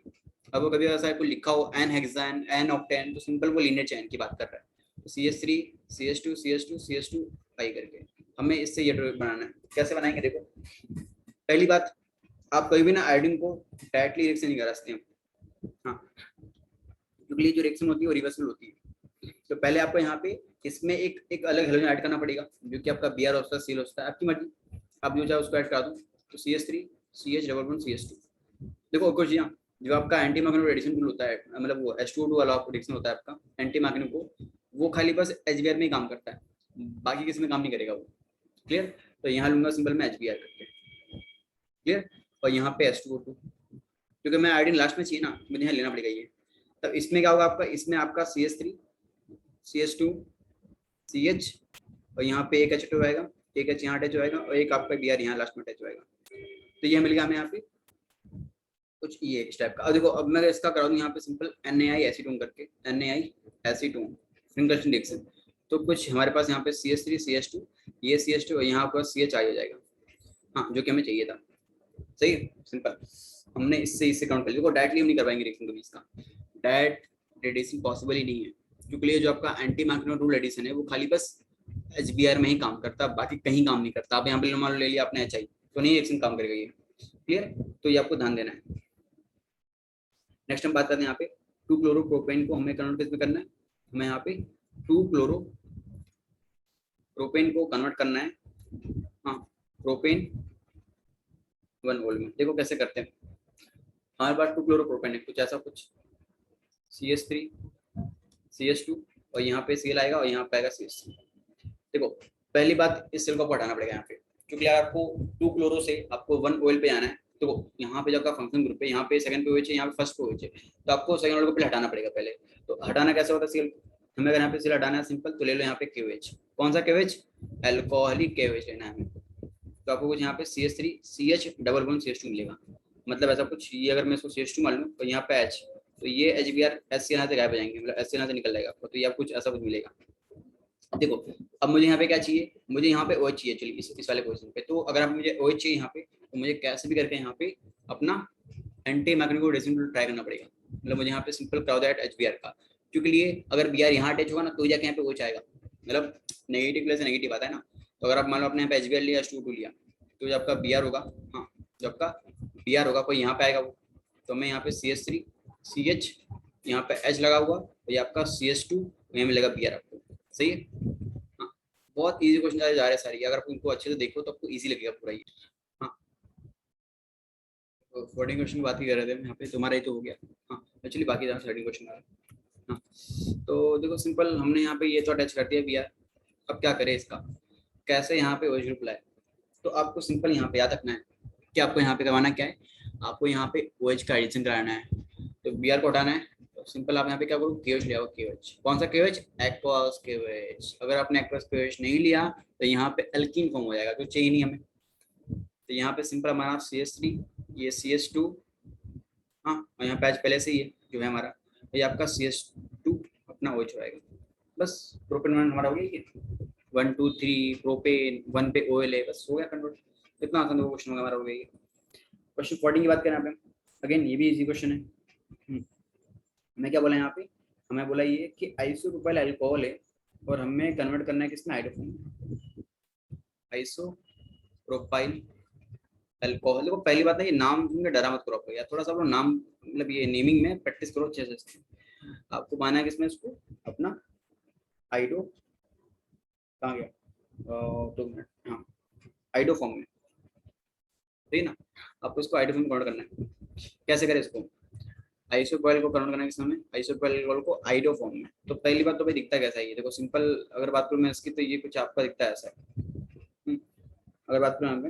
अब वो कभी ऐसा कोई लिखा हो एन हेक्सान एन ऑक्टेन, तो सिंपल वो लीनियर चेन की बात कर रहा है। तो CH3 CH2 CH2 CH2 पाई करके हमें इससे ये बनाना है। कैसे बनाएंगे देखो, पहली बात, आप कभी भी ना आयोडीन को डायरेक्टली रिएक्शन नहीं करा सकते। हाँ, क्योंकि ये जो रिएक्शन होती है वो रिवर्सिबल होती है। तो पहले आपको यहाँ पे इसमें एक अलग हेलोजन ऐड करना पड़ेगा, जो कि आपका Br होता है, सील होता है, आपकी मर्जी, आप जो चाहे उसको ऐड करा दो। तो CH3 CH double bond CH2। देखो कुछ यहाँ जो आपका एंटी मैग्नेटिक रेडिएशन टूल होता है, मतलब वो H2O2 वाला रिएक्शन होता है आपका एंटी मैग्नेटिक को, वो खाली बस HBr में ही काम करता है, बाकी किसी में काम नहीं करेगा वो। क्लियर? तो यहाँ लूंगा सिंपल में HBr करके। क्लियर? और यहाँ पे H2O2, क्योंकि मैं आयोडीन लास्ट में चाहिए ना, मुझे यहाँ लेना पड़ेगा ये। तब इसमें क्या होगा आपका, इसमें आपका CH3 CH2 CH और यहाँ पे एक H2 आएगा, एक H यहाँ अटैच होएगा और एक आपका Br यहाँ लास्ट में अटैच होएगा। तो ये मिल गया हमें यहाँ पे कुछ ये इस टाइप का। अब देखो, अब मैं इसका करा दूँ यहाँ पे सिंपल NaI एसीटोन करके, NaI एसीटोन फ्रिंगस्टन रिएक्शन। तो कुछ हमारे पास यहाँ पे CH3 CH2 ये CH2 और यहाँ पर CH आ जाएगा, हाँ, जो कि हमें चाहिए था। सही है, सिंपल। हमने इससे काउंट कर लिया। देखो डायरेक्टली हम नहीं कर पाएंगे रिएक्शन कभी, इसका डायरेक्ट रेडिएशन पॉसिबल ही नहीं है, क्योंकि ये जो आपका एंटी मैग्नेटिक रूल रेडिएशन है वो खाली बस HBr में ही काम करता है, बाकी कहीं काम नहीं करता। आप यहाँ पे मान लो ले लिया आपने HI, तो नहीं रिएक्शन काम करेगा ये। क्लियर? तो ये आपको ध्यान देना है। नेक्स्ट हम बात करते हैं यहाँ पे 2 क्लोरोप्रोपेन को हमें कन्वर्ट किस में करना है, हमें यहाँ पे 2 क्लोरोप्रोपेन को कन्वर्ट करना है, हाँ, प्रोपेन 1 मोल में। देखो कैसे करते हैं, हमारे पास 2 क्लोरोप्रोपेन है, कुछ ऐसा कुछ CH3 CH2 और यहाँ पे Cl आएगा और यहाँ पे आएगा CH3। देखो पहली बात, इस सेल को हटाना पड़ेगा यहाँ पे, क्योंकि अगर आपको 2 क्लोरो से आपको 1 ऑयल पे आना है, तो यहाँ पे जो आपका फंक्शन ग्रुप है, यहाँ पे सेकंड पे OH है, यहाँ पे फर्स्ट पे OH है, तो आपको सेकंड ऑयल को पहले हटाना पड़ेगा पहले। तो हटाना कैसे होता है सेल, हमें अगर यहाँ पे सेल हटाना है सिंपल, तो ले लो यहाँ पे KOH। कौन सा KOH? एल्कोहलिक KOH लेना है हमें। तो आपको कुछ यहाँ पे CH3 CH double bond CH2 मिलेगा, मतलब ऐसा कुछ। ये अगर मैं इसको CH2 मान लूँ तो यहाँ पे H, तो ये HBr HCl यहाँ से गायब हो जाएंगे, मतलब HCl यहाँ से निकल जाएगा आपको, तो ये आपको कुछ ऐसा कुछ मिलेगा। देखो अब मुझे यहाँ पे क्या चाहिए, मुझे यहाँ पे OH चाहिए, चलिए इस वाले पोजीशन पे। तो अगर आप मुझे OH चाहिए यहाँ पे, तो मुझे कैसे भी करके यहाँ पे अपना एंटी मैग्नेटिक रेडिएशन ट्राई करना पड़ेगा, मतलब मुझे यहाँ पे सिंपल कराओ दैट HBr का, क्योंकि लिए अगर Br यहाँ अटैच होगा ना तो जाके यहाँ पे OH आएगा, मतलब नेगेटिव प्लस नेगेटिव आता है ना। तो अगर आप मान लो अपने यहाँ पे HBr लिया H2O2 लिया, तो जो आपका Br होगा, हाँ, जो आपका Br होगा कोई यहाँ पे आएगा वो, तो मैं यहाँ पे CH3 CH यहाँ पे H लगा हुआ, तो ये आपका CH2 यहाँ मिलेगा Br आपको। सही है, हाँ, बहुत इजी क्वेश्चन जा रहे हैं सारे, अगर आप इनको अच्छे से देखो तो आपको इजी लगेगा पूरा ये। हाँ, तो 14 क्वेश्चन की बात ही कर रहे थे हम यहाँ पे, तुम्हारा ही तो हो गया। हाँ, एक्चुअली बाकी 13 क्वेश्चन आ रहा है। हाँ, तो देखो सिंपल हमने यहाँ पे ये तो अटैच कर दिया Br। अब क्या करें इसका, कैसे यहाँ पे OH ग्रुप लाए, तो आपको सिंपल यहाँ पे याद रखना है कि आपको यहाँ पे करवाना क्या है, आपको यहाँ पे OH का एडिशन कराना है। तो Br को हटाना है, तो सिंपल आप यहाँ पे क्या करो, KOH ले आओ। KOH कौन सा KOH? Aqueous KOH। अगर आपने एक्वस KOH नहीं लिया तो यहाँ पे एल्कीन फॉर्म हो जाएगा, तो चाहिए नहीं हमें। तो यहाँ पे सिंपल हमारा CH3 ये CH2, हाँ, और यहाँ पैच पहले से ही है जो है हमारा, ये आपका CH2 अपना OH आएगा। बस प्रोपेन हमारा हो गया कि 1 2 3 प्रोपेन, 1 पे OL है, बस हो गया कन्वर्ट। इतना आसान क्वेश्चन हमारा हो गया। क्वेश्चन 14 की बात करें यहाँ पे, अगेन ये भी इजी क्वेश्चन है। हमें क्या बोला यहाँ पे, हमें बोला ये कि आइसोप्रोपाइल अल्कोहल है और हमें कन्वर्ट करना है किसमें, हाइड्रोफोम। आइसोप्रोपाइल अल्कोहल, देखो पहली बात है ये नाम सुनकर डरा मत करो आपको यार, थोड़ा सा आप लोग नाम मतलब ये नेमिंग में प्रैक्टिस करो अच्छे से। आपको पाना है किसमें इसको, अपना आइडो, कहाँ गया, 2 मिनट, हाँ आइडो फॉर्म में, ठीक है ना। आपको इसको आइडो फॉर्म में कन्वर्ट करना है। कैसे करें इसको, आइसोप्रोपाइल को कन्वर्ट करना है किस में, आइसोप्रोपाइल अल्कोहल को आइडो फॉर्म में। तो पहली बात तो भाई दिखता कैसा है ये, देखो सिंपल अगर बात करूँ मैं इसकी, तो ये कुछ आपका दिखता है ऐसा। अगर बात करूँ यहाँ पे,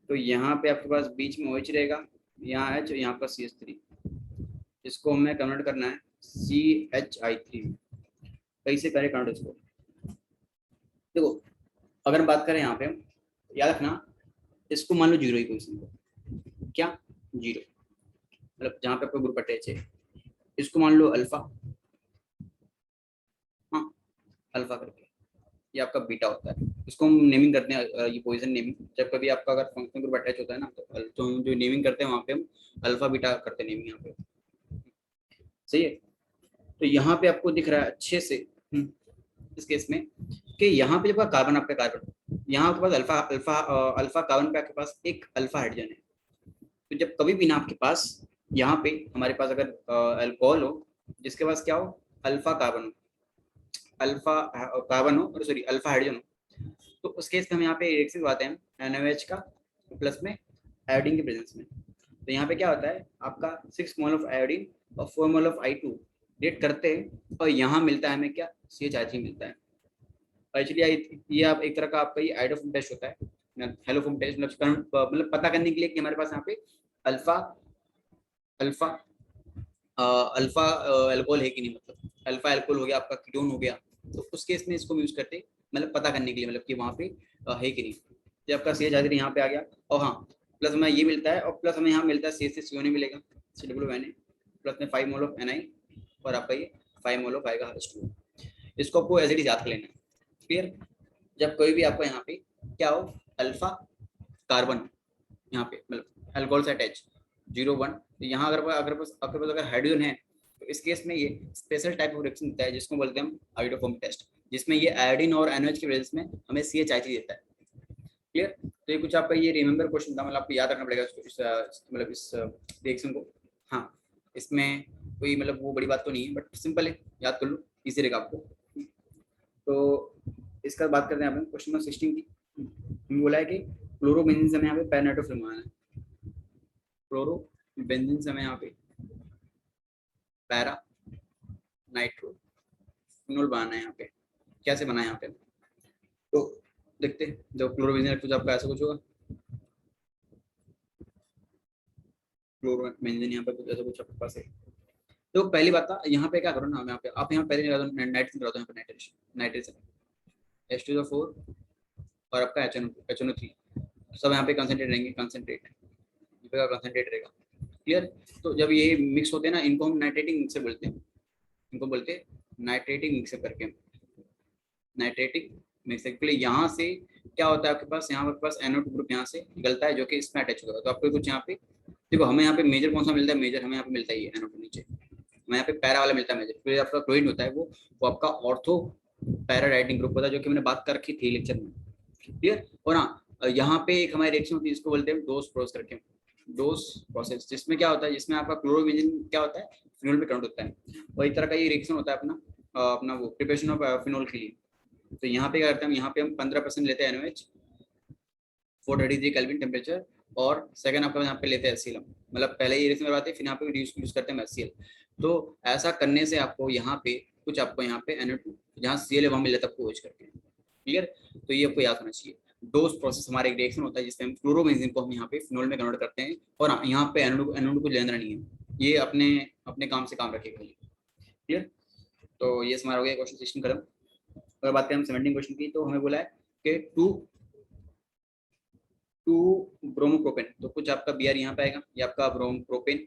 तो यहाँ पे आपके पास बीच में OH रहेगा, यहाँ H, यहाँ पर CH3, इसको हमें कन्वर्ट करना है CHI3 में। कैसे करें कन्वर्ट इसको, देखो अगर बात करें यहाँ पे, याद रखना इसको मान लो जीरो ही पोजिशन को, क्या जीरो, मतलब जहाँ पे आपका ग्रुप अटैच है इसको मान लो अल्फा, हाँ अल्फा करके, ये आपका बीटा होता है। इसको हम नेमिंग करते हैं, ये पोजीशन नेमिंग, जब कभी आपका अगर फंक्शन ग्रुप अटैच होता है ना, तो हम जो नेमिंग करते हैं वहाँ पे हम अल्फा बीटा करते हैं नेमिंग यहाँ पे, सही है। तो यहाँ पे आपको दिख रहा है अच्छे से इस केस में कि यहाँ पे जब कार्बन, आपका कार्बन यहाँ आपके पास अल्फा अल्फा अल्फा कार्बन पे आपके पास एक अल्फा हाइड्रोजन है। तो जब कभी भी ना आपके पास यहाँ पे हमारे पास अगर अल्कोहल हो जिसके पास क्या हो, अल्फा कार्बन हो, अल्फा कार्बन हो और सॉरी अल्फा हाइड्रोजन हो, तो उस केस में हम यहाँ पे रिएक्शन आते हैं NaOH का प्लस में आयोडीन की प्रेजेंस में। तो यहाँ पे क्या होता है आपका 6 मोल ऑफ आयोडीन और 4 मोल ऑफ I2 रिएक्ट करते हैं और यहाँ मिलता है हमें क्या, CH3 मिलता है। एक्चुअली ये आप एक तरह का आपका ये आइडोफोम टेस्ट होता है, हेलोफोम टेस्ट, मतलब पता करने के लिए कि हमारे पास यहाँ पे अल्फा अल्फा अल्फा अल्कोहल है कि नहीं, मतलब अल्फा अल्कोहल हो गया आपका कीटोन हो गया, तो उस केस में इसको यूज करते मतलब पता करने के लिए, मतलब कि वहाँ पे है कि नहीं। जब आपका CH3 यहाँ पे आ गया और हाँ प्लस हमें ये मिलता है और प्लस हमें यहाँ मिलता है CH3CO मिलेगा, COONA प्लस में 5 मोल ऑफ Na और आपका ये 5 मोल ऑफ आएगा H2O। इसको आपको एज इट इज याद कर लेना है, क्लियर। जब कोई भी आपको यहाँ पे क्या हो, अल्फा कार्बन यहाँ पे मतलब अल्कोहल से अटैच 0 1, तो यहाँ अगर आपके पास अगर हाइड्रोजन है तो इस केस में ये स्पेशल टाइप ऑफ रिएक्शन होता है जिसको बोलते हैं हम आयोडोफॉर्म टेस्ट, जिसमें ये आयोडीन और NaOH की वजह में हमें CH3 देता है, क्लियर। तो ये कुछ आपका ये रिमेंबर क्वेश्चन था, मतलब आपको याद रखना पड़ेगा मतलब इस रिएक्शन को। हाँ इसमें कोई मतलब वो बड़ी बात तो नहीं है बट सिंपल है, याद कर लो इजी रहेगा आपको। तो इसका बात करते हैं क्वेश्चन नंबर 16 की। हमें बोला है कि क्लोरोबेंजीन से हमें यहाँ पे पैरानाइट्रोफिल्म बनाना है, क्लोरोबेंजीन से हमें यहाँ पे पैरा नाइट्रो फिनोल बनाना है यहाँ पे। कैसे बनाए यहाँ पे, तो देखते हैं। जब क्लोरोबेंजीन कुछ आपका ऐसा कुछ होगा, क्लोरोबेंजीन यहाँ पे कुछ ऐसा कुछ आपके पास है। तो पहली बात था यहाँ पे क्या करो ना, यहाँ पे आप यहाँ पहले लगा दो नाइट्रोजन करा दो, यहाँ पे नाइट्रेशन H2O4 और आपका HNO3 सब यहाँ पे कंसंट्रेट रहेंगे, कंसंट्रेट रहेगा, क्लियर। तो जब ये मिक्स होते हैं ना इनको हम नाइट्रेटिंग मिक्सर बोलते हैं, इनको बोलते हैं नाइट्रेटिंग मिक्सर करके, नाइट्रेटिक मिक्सर के लिए यहाँ से क्या होता है आपके पास, यहाँ आपके पास NO2 ग्रुप यहाँ से निकलता है जो कि इसमें अटैच होगा। तो आपको कुछ यहाँ पे देखो, हमें यहाँ पे मेजर कौन सा मिलता है, मेजर हमें यहाँ पे मिलता है ये NO2 नीचे, हमें यहाँ पे पैरा वाला मिलता है मेजर। फिर आपका क्लोरीन होता है वो आपका ऑर्थो पैरा राइटिंग ग्रुप होता है जो कि मैंने बात कर रखी थी लेक्चर में, क्लियर। और हाँ यहाँ पे एक हमारी रिएक्शन होती है जिसको बोलते हैं डोस प्रोसेस करके, डोस प्रोसेस, जिसमें क्या होता है, जिसमें आपका क्लोरोबेंजीन क्या होता है, फिनोल में कन्वर्ट होता है। और एक तरह का ये रिएक्शन होता है अपना वो प्रिपरेशन ऑफ फिनोल के लिए। तो यहाँ पे क्या करते हैं, यहाँ पे हम 15% लेते हैं NaOH 433 केल्विन टेम्परेचर, और सेकंड आपका यहाँ पे लेते हैं HCl, मतलब पहले ये रिएक्शन करवाते हैं फिर यहाँ पे यूज करते हैं HCl। तो ऐसा करने से आपको यहाँ पे कुछ आपको यहाँ पे NO2 जहाँ Cl है वहाँ मिल जाता है आपको OH करके, क्लियर। तो ये आपको याद होना चाहिए। डोज प्रोसेस हमारा एक रिएक्शन होता है जिसमें हम क्लोरोबेंजीन को हम यहाँ पे फिनोल में कन्वर्ट करते हैं, और यहाँ पे NO2 को लेना नहीं है, ये अपने अपने काम से काम रखेगा, क्लियर। तो ये हमारा हो गया क्वेश्चन 16 खत्म। अगर बात करें हम 17 क्वेश्चन की, तो हमें बोला है कि टू ब्रोमोप्रोपेन, तो कुछ आपका Br यहाँ पे आएगा, ये आपका ब्रोमोप्रोपेन,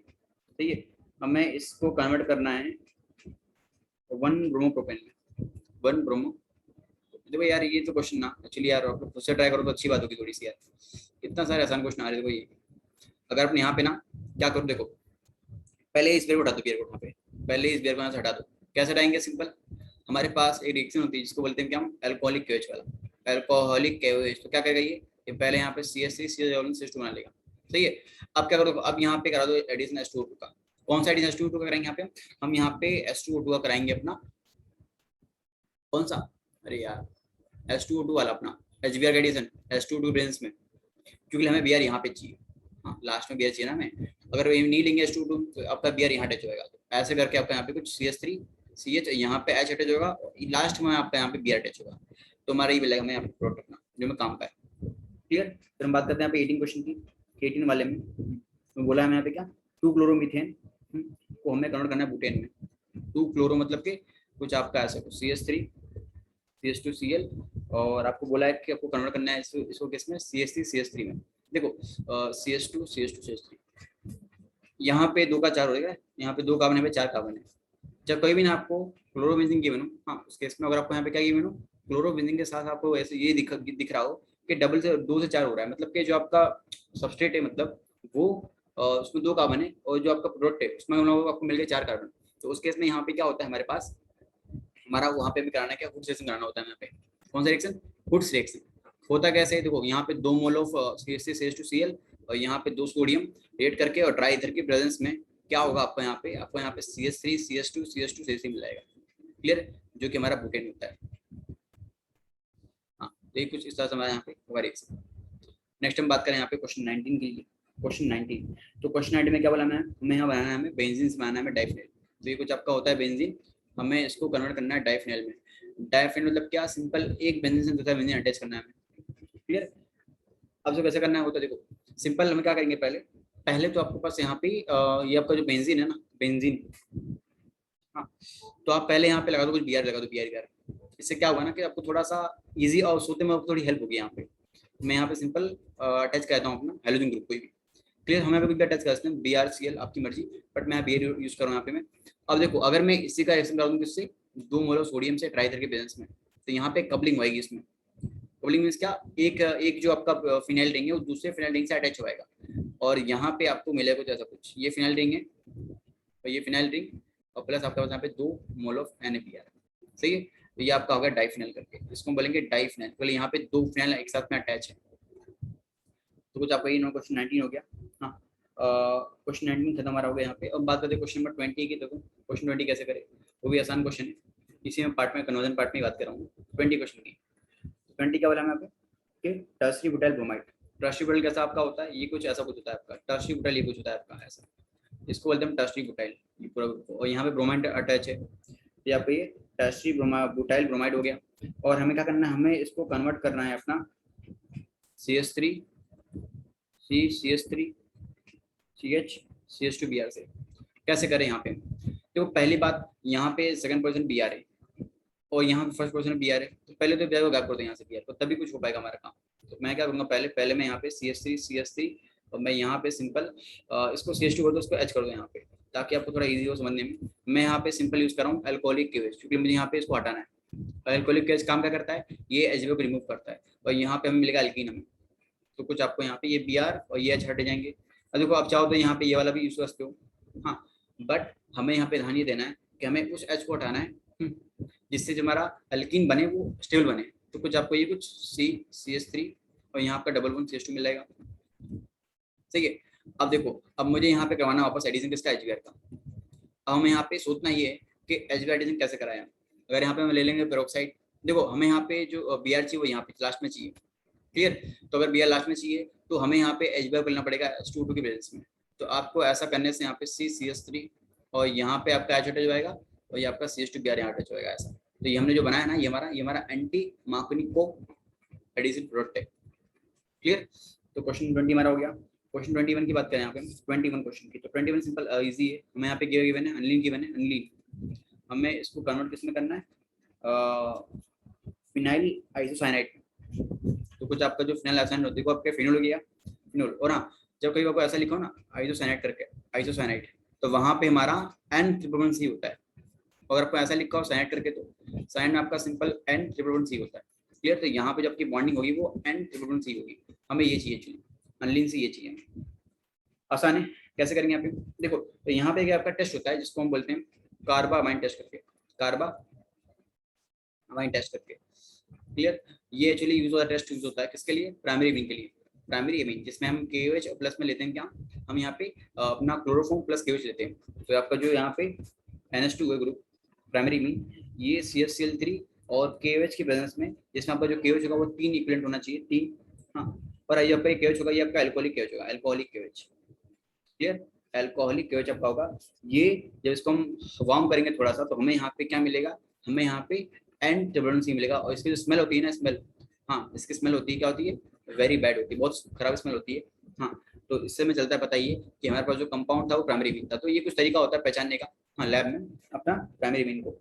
सही है। हमें इसको कन्वर्ट करना है 1 ब्रोमोप्रोपेन में। 1 ब्रोमो, देखो यार ये तो क्वेश्चन ना एक्चुअली यार आप लोग खुद से ट्राई करो तो अच्छी बात होगी थोड़ी सी यार, इतना सारे आसान क्वेश्चन आ रहे हैं। देखो ये अगर अपने यहाँ पे ना क्या करो, देखो पहले इस बियर को हटा दो, बियर को यहाँ पे पहले इस बियर को यहाँ से हटा दो। कैसे हटाएंगे, सिंपल, हमारे पास एक रिएक्शन होती है जिसको बोलते हैं क्या हम, अल्कोहलिक केवेज वाला, अल्कोहलिक केवेज। तो क्या करेगा ये पहले यहाँ पे CH3 CH2 बना लेगा, सही है। अब क्या करो, अब यहाँ पे करा दो एडिशन H2O2 का। कौन सा एडिशन H2O2 का कराएंगे यहाँ पे, हम यहाँ पे H2O2 का कराएंगे अपना, कौन सा, अरे यार H2O2 वाला अपना HBr का एडिशन H2O2 ब्रेंस में, क्योंकि हमें बियर यहाँ पे चाहिए। हाँ लास्ट में बियर चाहिए ना हमें, अगर ये नहीं लेंगे H2O2 तो आपका बियर यहाँ अटैच होगा। तो ऐसे करके आपका यहाँ पे कुछ CH3 CH यहाँ पे H अटैच होगा, लास्ट में आपका यहाँ पे बियर अटैच होगा। तो हमारा ये मिलेगा हमें यहाँ पे प्रोडक्ट अपना जो मैं काम का है, ठीक है। फिर हम बात करते हैं यहाँ पे 18 क्वेश्चन की। 18 वाले में बोला है हमें यहाँ पे क्या, 2 क्लोरोमीथेन को हमें कन्वर्ट करना है बुटेन में। 2 क्लोरो मतलब कि कुछ आपका ऐसा कुछ CH3 CH2Cl, और आपको बोला है कि आपको कन्वर्ट करना है इसको किसमें, CH3 CH3 में। देखो CH2 CH2 CH3 यहाँ पे 2 का 4 हो जाएगा, यहाँ पे 2 कार्बन है पे 4 कार्बन है। जब कभी भी ना आपको क्लोरोबेंजीन गिवन हो, हाँ उस केस में अगर आपको यहाँ पे क्या गिवन हो, क्लोरोबेंजीन के साथ आपको ऐसे ये दिख रहा हो कि डबल से 2 से 4 हो रहा है, मतलब कि जो आपका सबस्ट्रेट है मतलब वो उसमें 2 कार्बन है, और जो आपका प्रोडक्ट है उसमें आपको मिल गए 4 कार्बन। तो उस केस में यहाँ पे क्या होता है हमारे पास, हमारा वहाँ पे भी कराना है क्या, हुड्स रिएक्शन कराना होता है यहाँ पे। कौन सा रिएक्शन, हुड्स रिएक्शन। होता कैसे है, देखो यहाँ पे 2 मोल ऑफ CH3CH2Cl और यहाँ पे 2 सोडियम रेड करके और ट्राई इथर की प्रेजेंस में क्या होगा आपको यहाँ पे CH3 CH2 CH2 CH3 मिल जाएगा, क्लियर, जो कि हमारा बुटेन होता है। हाँ तो ये कुछ इस तरह से हमारे यहाँ पे होगा रिएक्शन। नेक्स्ट हम बात करें यहाँ पे क्वेश्चन 19 के लिए। क्वेश्चन 19, तो क्वेश्चन 19 में क्या बोला हमें यहाँ बनाना है, हमें बेंजीन से बनाना है हमें डाइफिनाइल। तो ये कुछ आपका होता है बेंजीन, हमें इसको कन्वर्ट करना है डाइफिनाइल में। डाइफिनाइल मतलब क्या, सिंपल एक बेंजीन से दूसरा बेंजीन अटैच करना है हमें, क्लियर। अब जो कैसे करना है वो तो देखो सिंपल, हम क्या करेंगे पहले पहले तो आपके पास यहाँ पे ये आपका जो बेंजीन है ना, बेंजीन, हाँ तो आप पहले यहाँ पे लगा दो कुछ BR लगा दो, BR। इससे क्या होगा ना कि आपको थोड़ा सा इजी और सोते में आपको थोड़ी हेल्प होगी यहाँ पे। मैं यहाँ पे सिंपल अटैच करता हूँ अपना हेलोजन ग्रुप कोई भी, क्लियर। हमें कुछ भी अटैच कर सकते हैं BrCl आपकी मर्जी, बट मैं BR यूज कर रहा हूँ यहाँ पे मैं। अब देखो अगर मैं इसी का रिएक्शन करूँ किससे, 2 मोल सोडियम से ट्राइथर के प्रेजेंस में, तो यहाँ पे कपलिंग होगी इसमें। कपलिंग मींस क्या, एक जो आपका फिनाइल रिंग है वो दूसरे फिनाइल रिंग से अटैच होएगा, और यहाँ पे आपको मिलेगा कुछ ऐसा कुछ, ये फिनाइल रिंग है और ये फिनाइल रिंग, और प्लस आपके पास यहाँ पे 2 मोल ऑफ NaBr, सही है। तो ये आपका होगा डाइफिनाइल करके, इसको बोलेंगे डाइफिनाइल। पहले यहाँ पे 2 फिनाइल एक साथ में अटैच है। तो कुछ आपका ये क्वेश्चन 19 हो गया। हाँ क्वेश्चन 19 खत्म हमारा हो गया यहाँ पे। अब बात करते हैं क्वेश्चन नंबर 20 की। देखो क्वेश्चन 20 कैसे करें, वो भी आसान क्वेश्चन है, इसी में पार्ट में कन्वर्जन पार्ट में बात कर रहा हूँ 20 क्वेश्चन की। 20 क्या बोला मैं यहाँ पे कि tertiary butyl bromide. Tertiary butyl कैसा आपका होता है, ये कुछ ऐसा कुछ होता है आपका टर्शरी बुटाइल, ये कुछ होता है आपका ऐसा, इसको बोलते हैं टर्शरी बुटाइल, ये पूरा। और यहाँ पे ब्रोमाइड अटैच है, यहाँ पे ये टर्शरी बुटाइल ब्रोमाइड हो गया। और हमें क्या करना है, हमें इसको कन्वर्ट करना है अपना CH3 CH3 CH CH2Br से। कैसे करें यहाँ पे, तो पहली बात यहाँ पे सेकंड पोजीशन Br है और यहाँ पे फर्स्ट पोजीशन Br है, तो पहले तो Br को गैप कर दो यहाँ से Br को, तभी कुछ हो पाएगा हमारा काम। तो मैं क्या करूँगा, पहले मैं यहाँ पे CH3 और मैं यहाँ पे सिंपल इसको CH2 कर दो, इसको H कर दो यहाँ पे, ताकि आपको थोड़ा इजी हो समझने में। मैं यहाँ पे सिंपल यूज कर रहा हूँ अल्कोहलिक केवेज, क्योंकि मुझे यहाँ पे इसको हटाना है। अल्कोहलिक केवेज काम क्या करता है, ये HBr को रिमूव करता है, और यहाँ पे हमें मिलेगा एल्कीन हमें। तो कुछ आपको यहाँ पे ये Br और ये H हटे जाएंगे। अब देखो आप चाहो तो यहाँ पे ये वाला भी यूज कर सकते हो, हाँ, बट हमें यहाँ पे ध्यान ये देना है कि हमें उस H को हटाना है जिससे जो हमारा अल्कीन बने वो स्टेबल बने। तो कुछ आपको ये कुछ CH3 और यहाँ आपका डबल बॉन्ड CH2 मिल जाएगा, सही है। अब देखो अब मुझे यहाँ पे करवाना वापस एडिशन किसका, HBr का। अब हमें यहाँ पे सोचना ये है कि HBr एडिशन कैसे कराया। अगर यहाँ पे हम ले लेंगे पेरोक्साइड, देखो हमें यहाँ पे जो Br चाहिए वो यहाँ पे लास्ट में चाहिए, क्लियर। तो अगर Br लास्ट में चाहिए तो हमें यहाँ पे HBr करना पड़ेगा H2O2 की प्रेजेंस में। तो आपको ऐसा करने से यहाँ पे CH3 और यहाँ पे आपका H अटैच होएगा और ये आपका CH2Br यहाँ अटैच होएगा ऐसा। तो ये हमने जो बनाया ना, ये हमारा एंटी मार्कोनिको एडिशन प्रोडक्ट है, क्लियर। तो क्वेश्चन 20 हमारा हो गया। क्वेश्चन 21 की बात करें यहाँ पे 21 क्वेश्चन की, तो 21 सिंपल इजी है। हमें यहाँ पे गिवन है अनिलीन गिवन है, अनिलीन हमें इसको कन्वर्ट किस में करना है, फिनाइल आइसोसाइनाइड। तो कुछ आपका जो फिनाइल आइसोसाइनाइड होता है, देखो आपके फिनोल हो गया फिनोल, और हाँ जब कहीं आपको ऐसा लिखा हो ना आइसोसाइनाइड करके, आइसोसाइनाइड, तो वहां पे हमारा N ट्रिपल वन सी होता है। अगर आपको ऐसा लिखा हो साइन करके तो साइन में आपका सिंपल N ट्रिपल वन सी होता है। क्लियर? तो यहाँ पे जब आपकी बॉन्डिंग होगी वो N ट्रिपल वन सी होगी। हमें ये चाहिए चाहिए अनलिन से ये चाहिए। आसान है, कैसे करेंगे यहाँ पे? देखो तो यहाँ पे आपका टेस्ट होता है जिसको हम बोलते हैं कार्बामाइन टेस्ट करके, कार्बामाइन टेस्ट करके। क्लियर? ये एक्चुअली यूज होता है, टेस्ट यूज होता है किसके लिए? प्राइमरी इमिंग के लिए। प्राइमरी इमिंग जिसमें हम KOH प्लस में लेते हैं क्या, हम यहाँ पे अपना क्लोरोफॉर्म प्लस KOH लेते हैं। तो आपका जो यहाँ पे NH2 है ग्रुप प्राइमरी इमिंग, ये CH3 और KOH की प्रेजेंस में, जिसमें आपका जो KOH होगा वो 3 इक्विवेलेंट होना चाहिए, 3। हाँ, और ये आपका KOH होगा, ये आपका अल्कोहलिक KOH होगा, alcoholic KOH। Clear? Alcoholic KOH आपका होगा। ये जब इसको हम वार्म करेंगे थोड़ा सा तो हमें यहाँ पे क्या मिलेगा? हमें यहाँ पे N ट्रिपल सी मिलेगा। और इसकी जो स्मेल होती है ना, स्मेल, हाँ इसकी स्मेल होती है, क्या होती है? वेरी बैड होती है, बहुत खराब स्मेल होती है। हाँ, तो इससे हमें चलता है पता ही है कि हमारे पास जो कंपाउंड था वो प्राइमरी मीन था। तो ये कुछ तरीका होता है पहचानने का, हाँ, लैब में अपना प्राइमरी मीन को।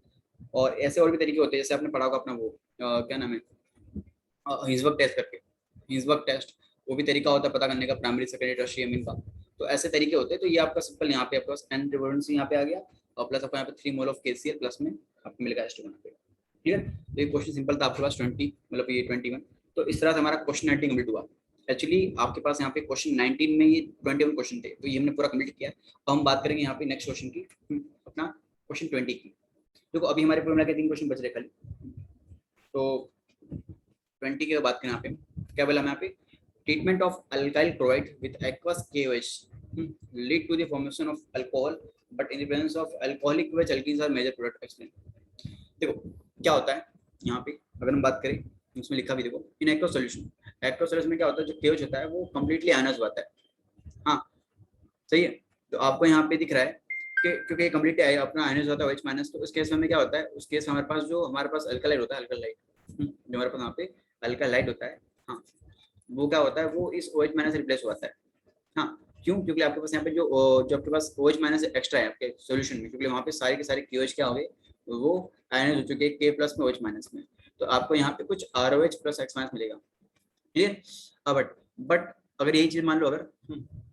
और ऐसे और भी तरीके होते हैं, जैसे आपने पढ़ा होगा अपना वो क्या नाम है, हिंसबर्ग टेस्ट करके, हिंसबर्ग टेस्ट, वो भी तरीका होता है पता करने का प्राइमरी सेकेंडरी टर्शियरी मीन का। तो ऐसे तरीके होते हैं। तो ये आपका सिंपल यहाँ पे आपके पास N ट्रिपल सी यहाँ पे आ गया, और प्लस आपको यहाँ पे 3 मोल ऑफ KCl प्लस में आपको मिलेगा H2 यहाँ पे। क्लियर? तो ये क्वेश्चन सिंपल था आपके पास 20, मतलब ये 21। तो इस तरह से हमारा क्वेश्चन 19 कंप्लीट हुआ। एक्चुअली आपके पास यहाँ पे क्वेश्चन 19 में ये 21 क्वेश्चन थे, तो ये हमने पूरा कंप्लीट किया। अब हम बात करेंगे यहाँ पे नेक्स्ट क्वेश्चन की, अपना क्वेश्चन 20 की। देखो अभी हमारे पूरे मिला के 3 क्वेश्चन बच रहे खाली। तो 20 की बात करें यहाँ पे, क्या बोला मैं यहाँ पे? Treatment of alkyl chloride with aqueous KOH lead to the formation of alcohol, but in the presence of alcoholic KOH, alkenes are major product explain। देखो क्या होता है यहाँ पे, अगर हम बात करें उसमें लिखा भी देखो, in aqueous solution, aqueous solution में क्या होता है, जो KOH होता है वो कम्प्लीटली आयनस होता है। हाँ सही है। तो आपको यहाँ पे दिख रहा है कि क्योंकि कम्प्लीटली अपना आयनस होता है OH माइनस, तो उस केस में क्या होता है, उस केस में हमारे पास अल्कलाइड होता है, अल्कलाइड जो हमारे पास यहाँ पे अल्कलाइड होता है, हाँ वो क्या होता है, वो इस OH माइनस से रिप्लेस होता है। हाँ क्यों? क्योंकि आपके पास यहाँ पे जो आपके पास OH माइनस एक्स्ट्रा है आपके सॉल्यूशन में, क्योंकि वहाँ पे सारे के सारे KOH क्या हो गए, वो आयनाइज हो चुके हैं K प्लस में OH माइनस में। तो आपको यहाँ पे कुछ ROH प्लस X माइनस मिलेगा। क्लियर? बट अगर यही चीज मान लो, अगर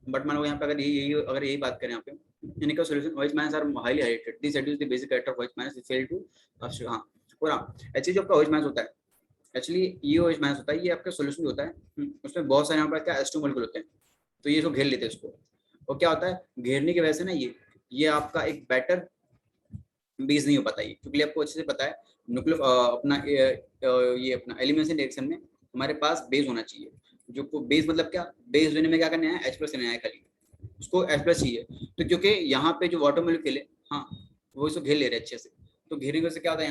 बट मान लो यहाँ पे अगर यही बात करें यहाँ पे, इनका solution OH minus are highly hydrated, this reduce the basic character of OH minus is fail to. हाँ, और हाँ एक्चुअली जो आपका OH माइनस होता है, एक्चुअली ये OH माइनस होता है, ये आपका सॉल्यूशन होता है, उसमें बहुत सारे यहाँ पर क्या H2 मॉलिक्यूल होते हैं, तो ये इसको घेर लेते हैं इसको। और क्या होता है, घेरने की वजह से ना ये आपका एक बेटर बेस नहीं हो पाता है, क्योंकि आपको अच्छे से पता है न्यूक्लियर अपना ये अपना एलिमिनेशन रिएक्शन में हमारे पास बेस होना चाहिए। जो बेस मतलब क्या, बेस देने में क्या करना है, H+ लेना है खाली, उसको H+ चाहिए। तो क्योंकि यहाँ पे जो वाटर मॉलिक्यूल है, हाँ वो इसको घेर ले रहे हैं अच्छे से, तो घेरने की वजह से क्या होता है,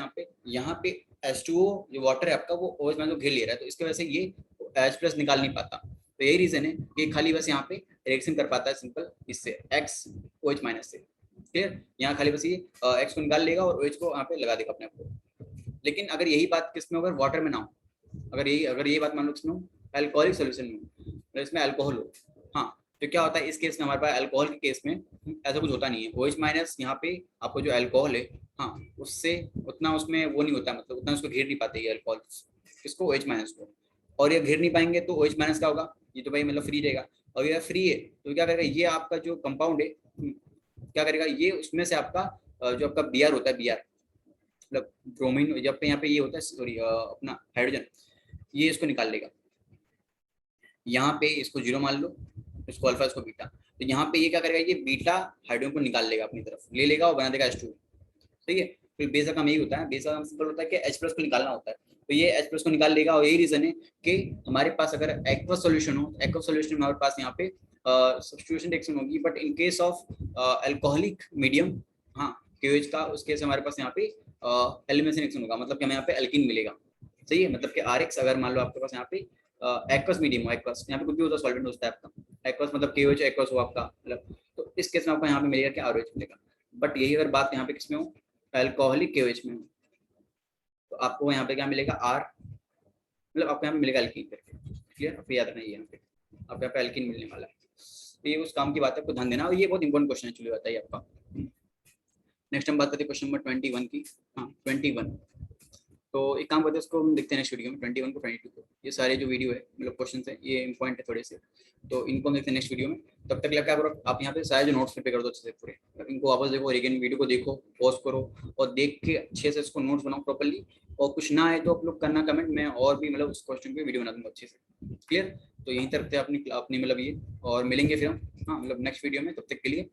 यहाँ पे H2O जो वाटर है आपका वो OH माइनस को घेर ले रहा है, तो इसकी वजह से ये H+ निकाल नहीं पाता। तो यही रीजन है कि खाली बस यहाँ पे रिएक्शन कर पाता है सिंपल इससे X OH माइनस से। क्लियर? यहाँ खाली बस ये X को निकाल लेगा और OH को यहाँ पे लगा देगा अपने आप को। लेकिन अगर यही बात किसमें, अगर वाटर में ना हो, अगर यही बात मान लो किसमें हो, अल्कोहलिक सॉल्यूशन में, तो इसमें अल्कोहल हो, हाँ तो क्या होता है इस केस में, हमारे पास अल्कोहल के केस में ऐसा कुछ होता नहीं है। OH माइनस यहाँ पे आपको जो अल्कोहल है, हाँ उससे उतना उसमें वो नहीं होता, मतलब उतना उसको घेर नहीं पाते ये अल्कोहल, किसको, OH माइनस को। और ये घेर नहीं पाएंगे तो OH माइनस क्या होगा, ये तो भाई मतलब फ्री रहेगा। और ये फ्री है तो क्या करेगा, ये आपका जो कंपाउंड है क्या करेगा, ये उसमें से आपका जो आपका Br होता है, Br मतलब ब्रोमीन, जब पे यहाँ पे ये होता है सॉरी अपना हाइड्रोजन, ये इसको निकाल लेगा। यहाँ पे इसको 0 मान लो, इसको अल्फा, इसको बीटा, तो यहाँ पे ये क्या करेगा, ये बीटा हाइड्रोजन को निकाल लेगा, अपनी तरफ ले लेगा और बना देगा H2। ठीक है? फिर बेस का काम यही होता है, बेस का काम सिंपल होता है कि H+ को निकालना होता है, तो ये H+ को निकाल लेगा। और यही रीजन है कि हमारे पास अगर एक्वस सॉल्यूशन हो, एक्वस सॉल्यूशन में हमारे पास यहाँ पे सब्स्टिट्यूशन रिएक्शन होगी, but in case of alcoholic medium, हाँ KOH का, उस केस में हमारे पास यहाँ पे एलिमिनेशन रिएक्शन होगा, मतलब कि हमें यहाँ पे एल्कीन मिलेगा। सही है? मतलब कि RX अगर मान लो आपके पास यहाँ पे एक्वस मीडियम हो, एक्वस यहाँ पे कुछ भी होता है, सॉल्वेंट होता है आपका एक्वस, मतलब KOH एक्वस हो आपका, मतलब तो इस केस में आपको यहाँ पे मिलेगा क्या, ROH मिलेगा। बट यही अगर बात यहाँ पे किसमें हो, अल्कोहलिक KOH में हो, तो आपको यहाँ पे क्या मिलेगा, R, मतलब आपको यहाँ पे मिलेगा एल्कीन करके। क्लियर? आपको याद रखना, यहाँ पे आपको यहाँ पे एल्कीन मिलने वाला है। तो ये उस काम की बात है, आपको ध्यान देना, और ये बहुत इंपॉर्टेंट क्वेश्चन है, चलिए बताइए आपका। नेक्स्ट हम बात करते हैं क्वेश्चन नंबर 21 की। हाँ 21, तो एक काम करते हैं, इसको हम देखते हैं नेक्स्ट वीडियो में 21 को 22 को। ये सारे जो वीडियो है मतलब क्वेश्चन है ये इंपॉर्टेंट है थोड़े से, तो इनको हम देखते हैं नेक्स्ट वीडियो में। तब तक क्या करो आप यहाँ पे सारे जो नोट्स प्रिपेयर कर दो अच्छे से पूरे, इनको वापस देखो, अगेन वीडियो को देखो, पॉज करो और देख के अच्छे से इसको नोट्स बनाओ प्रॉपर्ली। और कुछ ना आए तो आप लोग करना कमेंट, मैं और भी मतलब उस क्वेश्चन पे वीडियो बना दूंगा अच्छे से। क्लियर? तो यहीं तक रखते हैं अपनी अपनी मतलब ये, और मिलेंगे फिर हम हाँ मतलब नेक्स्ट वीडियो में। तब तक के लिए